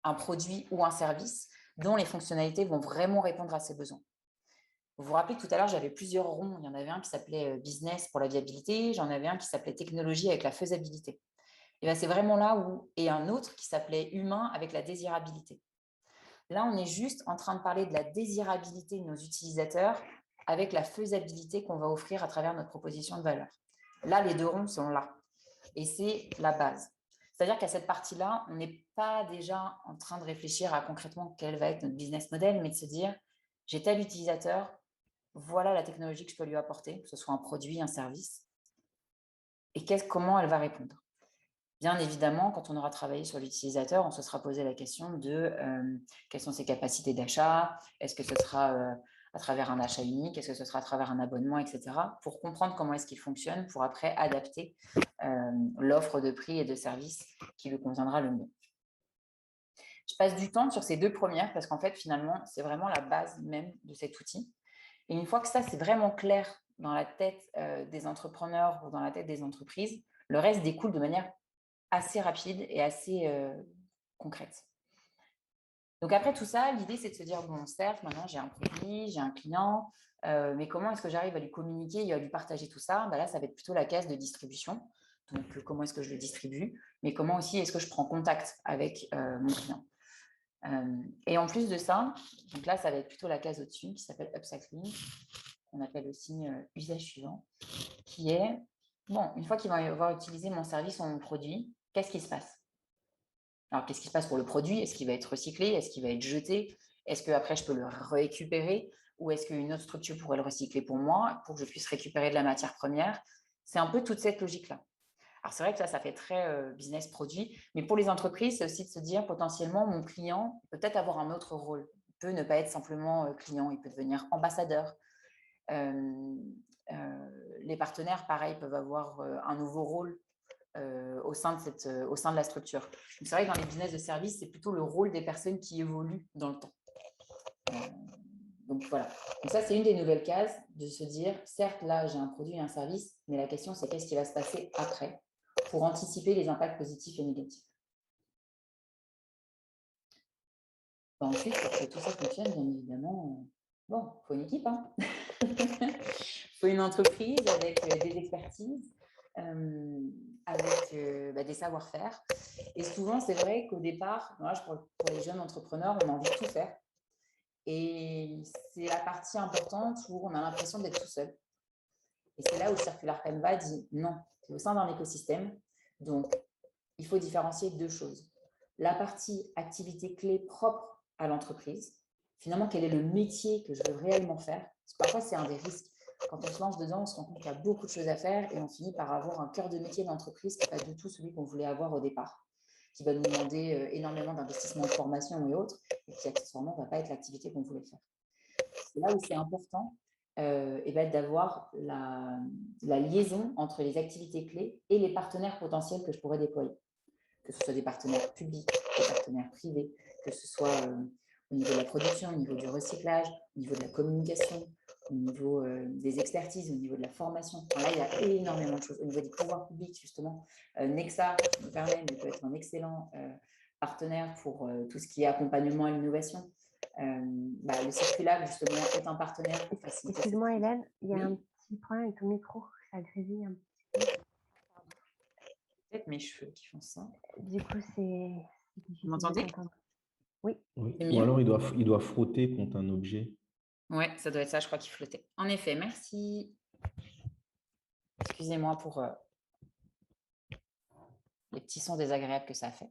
un produit ou un service dont les fonctionnalités vont vraiment répondre à ces besoins. Vous vous rappelez que tout à l'heure, j'avais plusieurs ronds. Il y en avait un qui s'appelait business pour la viabilité, j'en avais un qui s'appelait technologie avec la faisabilité. Et c'est vraiment là où, et un autre qui s'appelait humain avec la désirabilité. Là, on est juste en train de parler de la désirabilité de nos utilisateurs avec la faisabilité qu'on va offrir à travers notre proposition de valeur. Là, les deux ronds sont là. Et c'est la base. C'est-à-dire qu'à cette partie-là, on n'est pas déjà en train de réfléchir à concrètement quel va être notre business model, mais de se dire, j'ai tel utilisateur, voilà la technologie que je peux lui apporter, que ce soit un produit, un service, et comment elle va répondre. Bien évidemment, quand on aura travaillé sur l'utilisateur, on se sera posé la question de quelles sont ses capacités d'achat, est-ce que ce sera à travers un achat unique, est-ce que ce sera à travers un abonnement, etc., pour comprendre comment est-ce qu'il fonctionne, pour après adapter l'offre de prix et de services qui lui conviendra le mieux. Je passe du temps sur ces deux premières parce qu'en fait, finalement, c'est vraiment la base même de cet outil. Et une fois que ça, c'est vraiment clair dans la tête des entrepreneurs ou dans la tête des entreprises, le reste découle de manière assez rapide et assez concrète. Donc après tout ça, l'idée, c'est de se dire, bon, certes, maintenant, j'ai un produit, j'ai un client, mais comment est-ce que j'arrive à lui communiquer et à lui partager tout ça? Là, ça va être plutôt la case de distribution. Donc, comment est-ce que je le distribue? Mais comment aussi est-ce que je prends contact avec mon client? Et en plus de ça, donc là, ça va être plutôt la case au-dessus qui s'appelle upcycling, qu'on appelle aussi usage suivant, qui est, bon, une fois qu'il va avoir utilisé mon service ou mon produit, qu'est-ce qui se passe? Alors, qu'est-ce qui se passe pour le produit? Est-ce qu'il va être recyclé? Est-ce qu'il va être jeté? Est-ce qu'après, je peux le récupérer? Ou est-ce qu'une autre structure pourrait le recycler pour moi, pour que je puisse récupérer de la matière première? C'est un peu toute cette logique-là. Alors, c'est vrai que ça fait très business produit, mais pour les entreprises, c'est aussi de se dire potentiellement, mon client peut peut-être avoir un autre rôle. Il peut ne pas être simplement client, il peut devenir ambassadeur. Les partenaires, pareil, peuvent avoir un nouveau rôle au sein de la structure. Donc, c'est vrai que dans les business de service, c'est plutôt le rôle des personnes qui évoluent dans le temps. Donc voilà. Donc ça, c'est une des nouvelles cases de se dire, certes, là, j'ai un produit et un service, mais la question, c'est qu'est-ce qui va se passer après pour anticiper les impacts positifs et négatifs. Ensuite, pour que tout ça fonctionne, bien évidemment, bon, il faut une équipe. Il faut une entreprise avec des expertises, avec des savoir-faire. Et souvent, c'est vrai qu'au départ, pour les jeunes entrepreneurs, on a envie de tout faire. Et c'est la partie importante où on a l'impression d'être tout seul. Et c'est là où Circular Canva dit non, c'est au sein d'un écosystème. Donc, il faut différencier deux choses. La partie activité clé propre à l'entreprise. Finalement, quel est le métier que je veux réellement faire? Parce que parfois, c'est un des risques. Quand on se lance dedans, on se rend compte qu'il y a beaucoup de choses à faire et on finit par avoir un cœur de métier d'entreprise qui n'est pas du tout celui qu'on voulait avoir au départ, qui va nous demander énormément d'investissement en formation et autres, et qui accessoirement ne va pas être l'activité qu'on voulait faire. C'est là où c'est important d'avoir la liaison entre les activités clés et les partenaires potentiels que je pourrais déployer. Que ce soit des partenaires publics, des partenaires privés, que ce soit au niveau de la production, au niveau du recyclage, au niveau de la communication, au niveau des expertises, au niveau de la formation. Enfin, là, il y a énormément de choses. Au niveau des pouvoirs publics, justement, Nexa, je me permets, mais peut être un excellent partenaire pour tout ce qui est accompagnement à l'innovation. Le Circulab, justement, est un partenaire pour faciliter. Excuse-moi, Hélène, il y a un petit problème avec ton micro, ça grésille un petit peu. Peut-être mes cheveux qui font ça. Du coup, c'est difficile Vous m'entendez? de t'entendre. Oui. Oui. C'est Ou mieux? alors il doit frotter contre un objet. Ouais, ça doit être ça, je crois qu'il flottait. En effet, merci. Excusez-moi pour les petits sons désagréables que ça fait.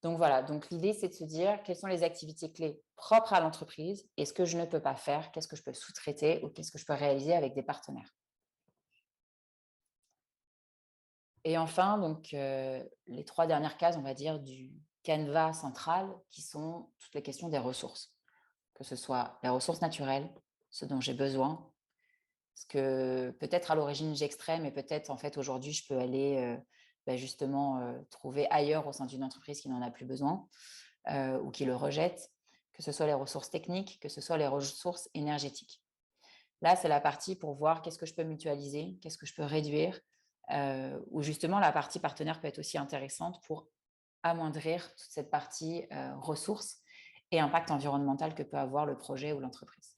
Donc voilà, donc l'idée, c'est de se dire quelles sont les activités clés propres à l'entreprise et ce que je ne peux pas faire, qu'est-ce que je peux sous-traiter ou qu'est-ce que je peux réaliser avec des partenaires. Et enfin, donc, les 3 dernières cases, on va dire, du canevas central, qui sont toutes les questions des ressources, que ce soit les ressources naturelles, ce dont j'ai besoin, ce que peut-être à l'origine j'extrais, mais peut-être en fait aujourd'hui je peux aller justement trouver ailleurs au sein d'une entreprise qui n'en a plus besoin ou qui le rejette, que ce soit les ressources techniques, que ce soit les ressources énergétiques. Là, c'est la partie pour voir qu'est-ce que je peux mutualiser, qu'est-ce que je peux réduire, ou justement la partie partenaire peut être aussi intéressante pour amoindrir toute cette partie ressources et impact environnemental que peut avoir le projet ou l'entreprise.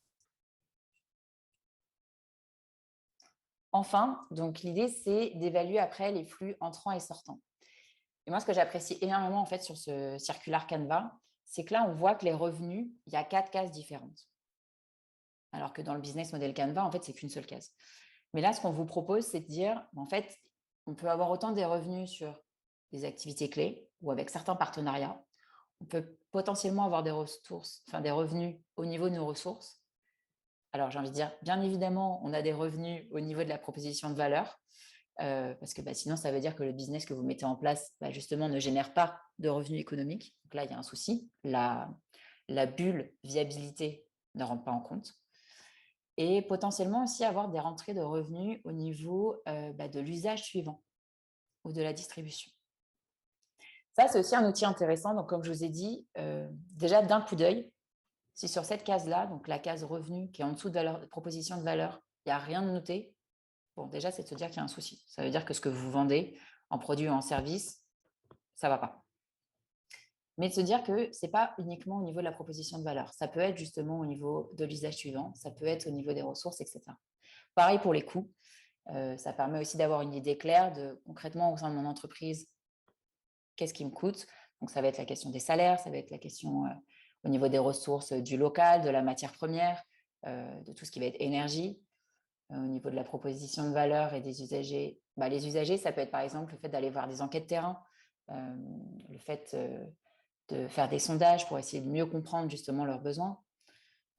Enfin, donc l'idée, c'est d'évaluer après les flux entrants et sortants. Et moi, ce que j'apprécie énormément en fait sur ce circular Canva, c'est que là, on voit que les revenus, il y a 4 cases différentes. Alors que dans le business model Canva, en fait, c'est qu'une seule case. Mais là, ce qu'on vous propose, c'est de dire, en fait, on peut avoir autant des revenus sur des activités clés ou avec certains partenariats. On peut potentiellement avoir des ressources, enfin des revenus au niveau de nos ressources. Alors, j'ai envie de dire, bien évidemment, on a des revenus au niveau de la proposition de valeur, parce que sinon, ça veut dire que le business que vous mettez en place, justement, ne génère pas de revenus économiques. Donc là, il y a un souci. La bulle viabilité ne rentre pas en compte. Et potentiellement aussi avoir des rentrées de revenus au niveau de l'usage suivant ou de la distribution. Ça, c'est aussi un outil intéressant. Donc, comme je vous ai dit, déjà d'un coup d'œil, si sur cette case-là, donc la case revenu qui est en dessous de proposition de valeur, il n'y a rien de noté, bon, déjà, c'est de se dire qu'il y a un souci. Ça veut dire que ce que vous vendez en produit ou en service, ça ne va pas. Mais de se dire que ce n'est pas uniquement au niveau de la proposition de valeur. Ça peut être justement au niveau de l'usage suivant, ça peut être au niveau des ressources, etc. Pareil pour les coûts. Ça permet aussi d'avoir une idée claire de concrètement au sein de mon entreprise, qu'est-ce qui me coûte. Donc, ça va être la question des salaires, ça va être la question au niveau des ressources du local, de la matière première, de tout ce qui va être énergie. Au niveau de la proposition de valeur et des usagers, les usagers, ça peut être par exemple le fait d'aller voir des enquêtes terrain, le fait de faire des sondages pour essayer de mieux comprendre justement leurs besoins,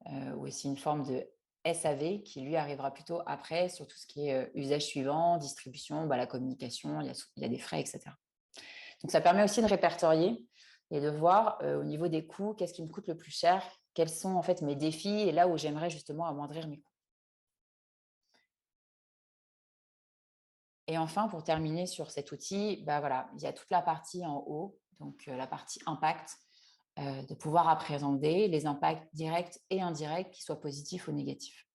ou aussi une forme de SAV qui lui arrivera plutôt après sur tout ce qui est usage suivant, distribution, la communication, il y a des frais, etc. Donc ça permet aussi de répertorier et de voir au niveau des coûts, qu'est-ce qui me coûte le plus cher, quels sont en fait mes défis et là où j'aimerais justement amoindrir mes coûts. Et enfin, pour terminer sur cet outil, il y a toute la partie en haut, donc la partie impact, de pouvoir appréhender les impacts directs et indirects, qui soient positifs ou négatifs.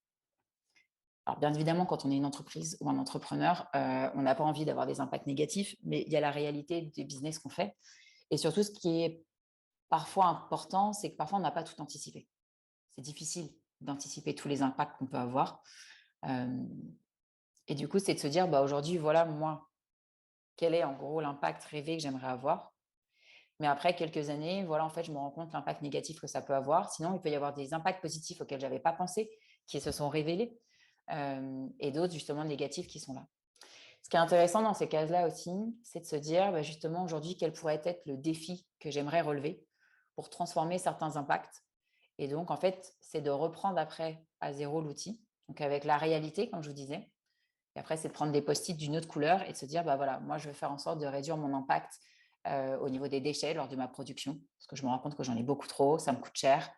Alors, bien évidemment, quand on est une entreprise ou un entrepreneur, on n'a pas envie d'avoir des impacts négatifs, mais il y a la réalité du business qu'on fait. Et surtout, ce qui est parfois important, c'est que parfois, on n'a pas tout anticipé. C'est difficile d'anticiper tous les impacts qu'on peut avoir. Et du coup, c'est de se dire, aujourd'hui, voilà, moi, quel est en gros l'impact rêvé que j'aimerais avoir. Mais après quelques années, voilà, en fait, je me rends compte l'impact négatif que ça peut avoir. Sinon, il peut y avoir des impacts positifs auxquels je n'avais pas pensé, qui se sont révélés, et d'autres justement négatifs qui sont là. Ce qui est intéressant dans ces cases-là aussi, c'est de se dire justement aujourd'hui quel pourrait être le défi que j'aimerais relever pour transformer certains impacts. Et donc, en fait, c'est de reprendre après à zéro l'outil, donc avec la réalité, comme je vous disais. Et après, c'est de prendre des post-it d'une autre couleur et de se dire, voilà, moi, je veux faire en sorte de réduire mon impact au niveau des déchets lors de ma production, parce que je me rends compte que j'en ai beaucoup trop, ça me coûte cher,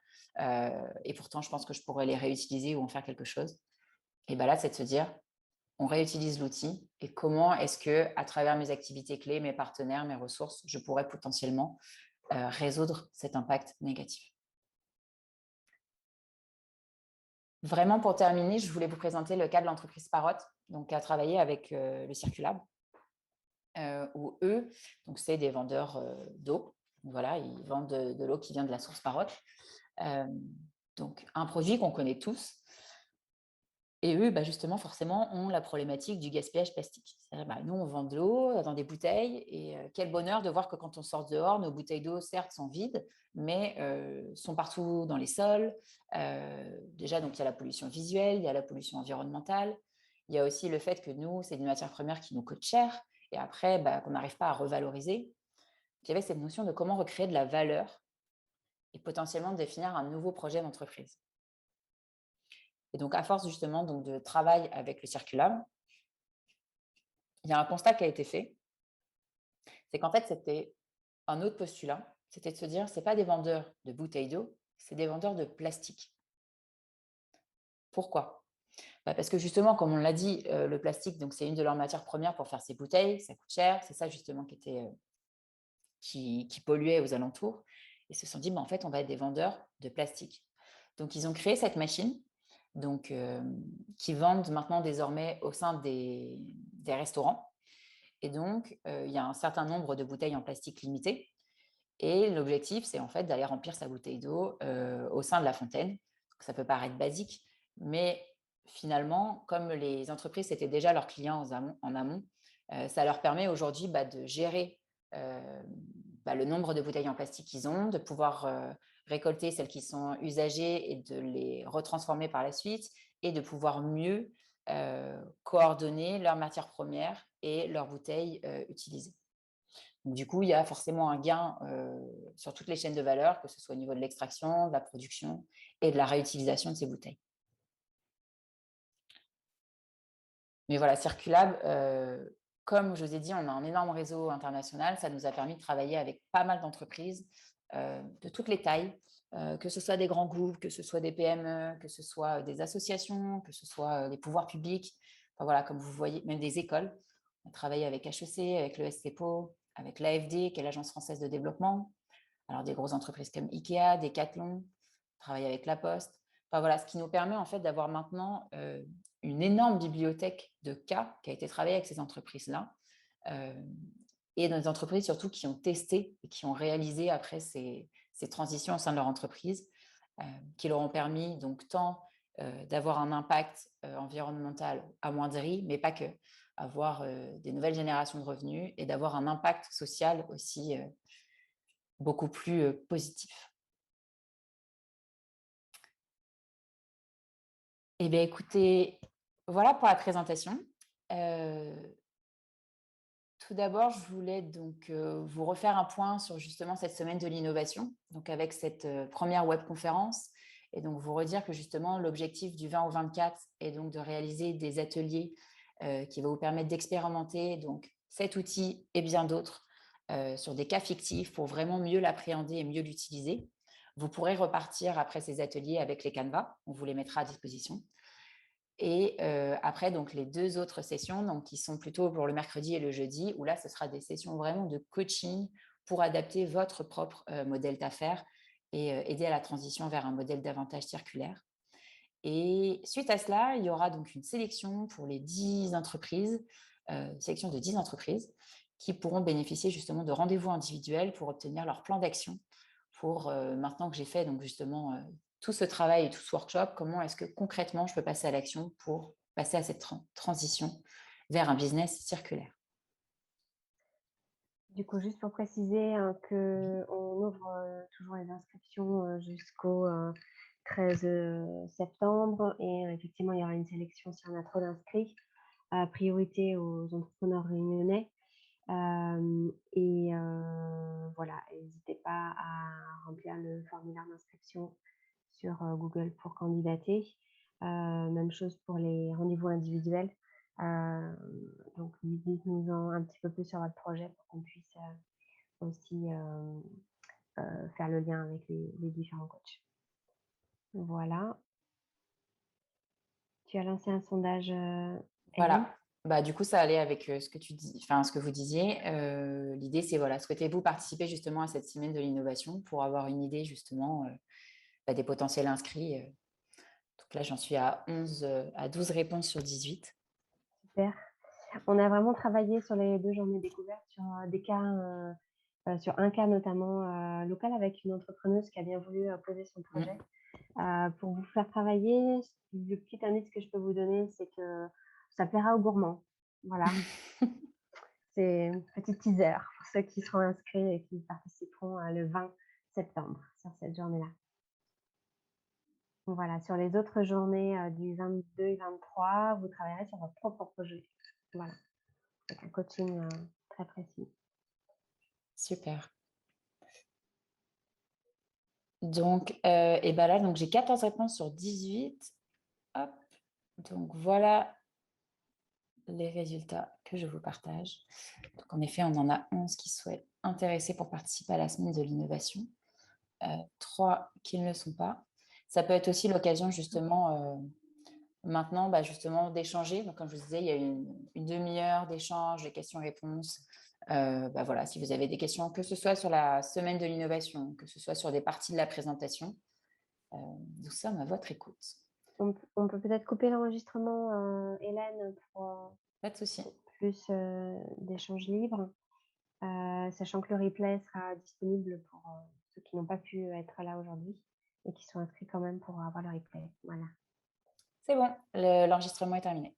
et pourtant, je pense que je pourrais les réutiliser ou en faire quelque chose. Et là, c'est de se dire, on réutilise l'outil et comment est-ce que, à travers mes activités clés, mes partenaires, mes ressources, je pourrais potentiellement résoudre cet impact négatif. Vraiment, pour terminer, je voulais vous présenter le cas de l'entreprise Parrot, donc qui a travaillé avec le Circulab, où eux, donc c'est des vendeurs d'eau. Voilà, ils vendent de l'eau qui vient de la source Parrot. Donc, un produit qu'on connaît tous. Et eux, justement, forcément, ont la problématique du gaspillage plastique. Nous, on vend de l'eau dans des bouteilles et quel bonheur de voir que quand on sort dehors, nos bouteilles d'eau, certes, sont vides, mais sont partout dans les sols. Déjà, donc, il y a la pollution visuelle, il y a la pollution environnementale. Il y a aussi le fait que nous, c'est une matière première qui nous coûte cher et après, qu'on n'arrive pas à revaloriser. Il y avait cette notion de comment recréer de la valeur et potentiellement définir un nouveau projet d'entreprise. Et donc, à force justement donc, de travail avec le Circulab, il y a un constat qui a été fait, c'est qu'en fait, c'était un autre postulat, c'était de se dire, ce n'est pas des vendeurs de bouteilles d'eau, c'est des vendeurs de plastique. Pourquoi ? Parce que justement, comme on l'a dit, le plastique, donc, c'est une de leurs matières premières pour faire ces bouteilles, ça coûte cher, c'est ça justement qui polluait aux alentours. Et ils se sont dit, en fait, on va être des vendeurs de plastique. Donc, ils ont créé cette machine donc, qui vendent maintenant désormais au sein des restaurants. Et donc, il y a un certain nombre de bouteilles en plastique limité. Et l'objectif, c'est en fait d'aller remplir sa bouteille d'eau au sein de la fontaine. Donc, ça peut paraître basique, mais finalement, comme les entreprises, c'était déjà leurs clients en amont, ça leur permet aujourd'hui de gérer le nombre de bouteilles en plastique qu'ils ont, de pouvoir récolter celles qui sont usagées et de les retransformer par la suite et de pouvoir mieux coordonner leurs matières premières et leurs bouteilles utilisées. Donc, du coup, il y a forcément un gain sur toutes les chaînes de valeur, que ce soit au niveau de l'extraction, de la production et de la réutilisation de ces bouteilles. Mais voilà, Circulab, comme je vous ai dit, on a un énorme réseau international. Ça nous a permis de travailler avec pas mal d'entreprises de toutes les tailles, que ce soit des grands groupes, que ce soit des PME, que ce soit des associations, que ce soit des pouvoirs publics. Enfin, voilà, comme vous voyez, même des écoles. On a travaillé avec HEC, avec le SCPO, avec l'AFD, qui est l'Agence française de développement. Alors, des grosses entreprises comme Ikea, Decathlon, travailler avec La Poste. Enfin, voilà, ce qui nous permet en fait d'avoir maintenant une énorme bibliothèque de cas qui a été travaillée avec ces entreprises-là. Et dans des entreprises surtout qui ont testé et qui ont réalisé après ces transitions au sein de leur entreprise, qui leur ont permis donc tant d'avoir un impact environnemental amoindri, mais pas que, avoir des nouvelles générations de revenus et d'avoir un impact social aussi beaucoup plus positif. Eh bien, écoutez, voilà pour la présentation. Tout d'abord, je voulais donc vous refaire un point sur justement cette semaine de l'innovation, donc avec cette première webconférence, et donc vous redire que justement l'objectif du 20 au 24 est donc de réaliser des ateliers qui vont vous permettre d'expérimenter donc cet outil et bien d'autres sur des cas fictifs pour vraiment mieux l'appréhender et mieux l'utiliser. Vous pourrez repartir après ces ateliers avec les canevas, on vous les mettra à disposition. Et après, donc, les 2 autres sessions, donc, qui sont plutôt pour le mercredi et le jeudi, où là, ce sera des sessions vraiment de coaching pour adapter votre propre modèle d'affaires et aider à la transition vers un modèle davantage circulaire. Et suite à cela, il y aura donc une sélection pour les 10 entreprises, sélection de 10 entreprises qui pourront bénéficier justement de rendez-vous individuels pour obtenir leur plan d'action pour maintenant que j'ai fait donc justement tout ce travail et tout ce workshop, comment est-ce que concrètement je peux passer à l'action pour passer à cette transition vers un business circulaire. Du coup, juste pour préciser qu'on ouvre toujours les inscriptions jusqu'au 13 septembre et effectivement, il y aura une sélection si on a trop d'inscrits, priorité aux entrepreneurs réunionnais. Voilà, n'hésitez pas à remplir le formulaire d'inscription sur Google pour candidater. Même chose pour les rendez-vous individuels. Donc, dites-nous un petit peu plus sur votre projet pour qu'on puisse aussi faire le lien avec les différents coachs. Voilà. Tu as lancé un sondage, Voilà. Du coup, ça allait avec ce que vous disiez. L'idée, c'est voilà, souhaitez-vous participer justement à cette semaine de l'innovation pour avoir une idée justement des potentiels inscrits. Donc Donc là, j'en suis à 12 réponses sur 18. Super. On a vraiment travaillé sur les 2 journées découvertes sur, des cas, sur un cas notamment, local avec une entrepreneuse qui a bien voulu, poser son projet. Mm. Pour vous faire travailler, le petit indice que je peux vous donner, c'est que ça plaira aux gourmands. Voilà, c'est un petit teaser pour ceux qui seront inscrits et qui participeront, le 20 septembre sur cette journée-là. Voilà, sur les autres journées, du 22 et 23, vous travaillerez sur votre propre projet. Voilà, avec un coaching, très précis. Super. Donc, et ben là, donc j'ai 14 réponses sur 18. Hop. Donc voilà les résultats que je vous partage. Donc en effet, on en a 11 qui souhaitent intéresser pour participer à la semaine de l'innovation. 3 qui ne le sont pas. Ça peut être aussi l'occasion justement maintenant justement d'échanger. Donc comme je vous disais, il y a une demi-heure d'échange, de questions-réponses. Voilà, si vous avez des questions, que ce soit sur la semaine de l'innovation, que ce soit sur des parties de la présentation, nous sommes à votre écoute. On peut peut-être couper l'enregistrement, Hélène, pour, Pas de souci. plus, d'échanges libres, sachant que le replay sera disponible pour, ceux qui n'ont pas pu être là aujourd'hui et qui sont inscrits quand même pour avoir le replay. Voilà. C'est bon, l'enregistrement est terminé.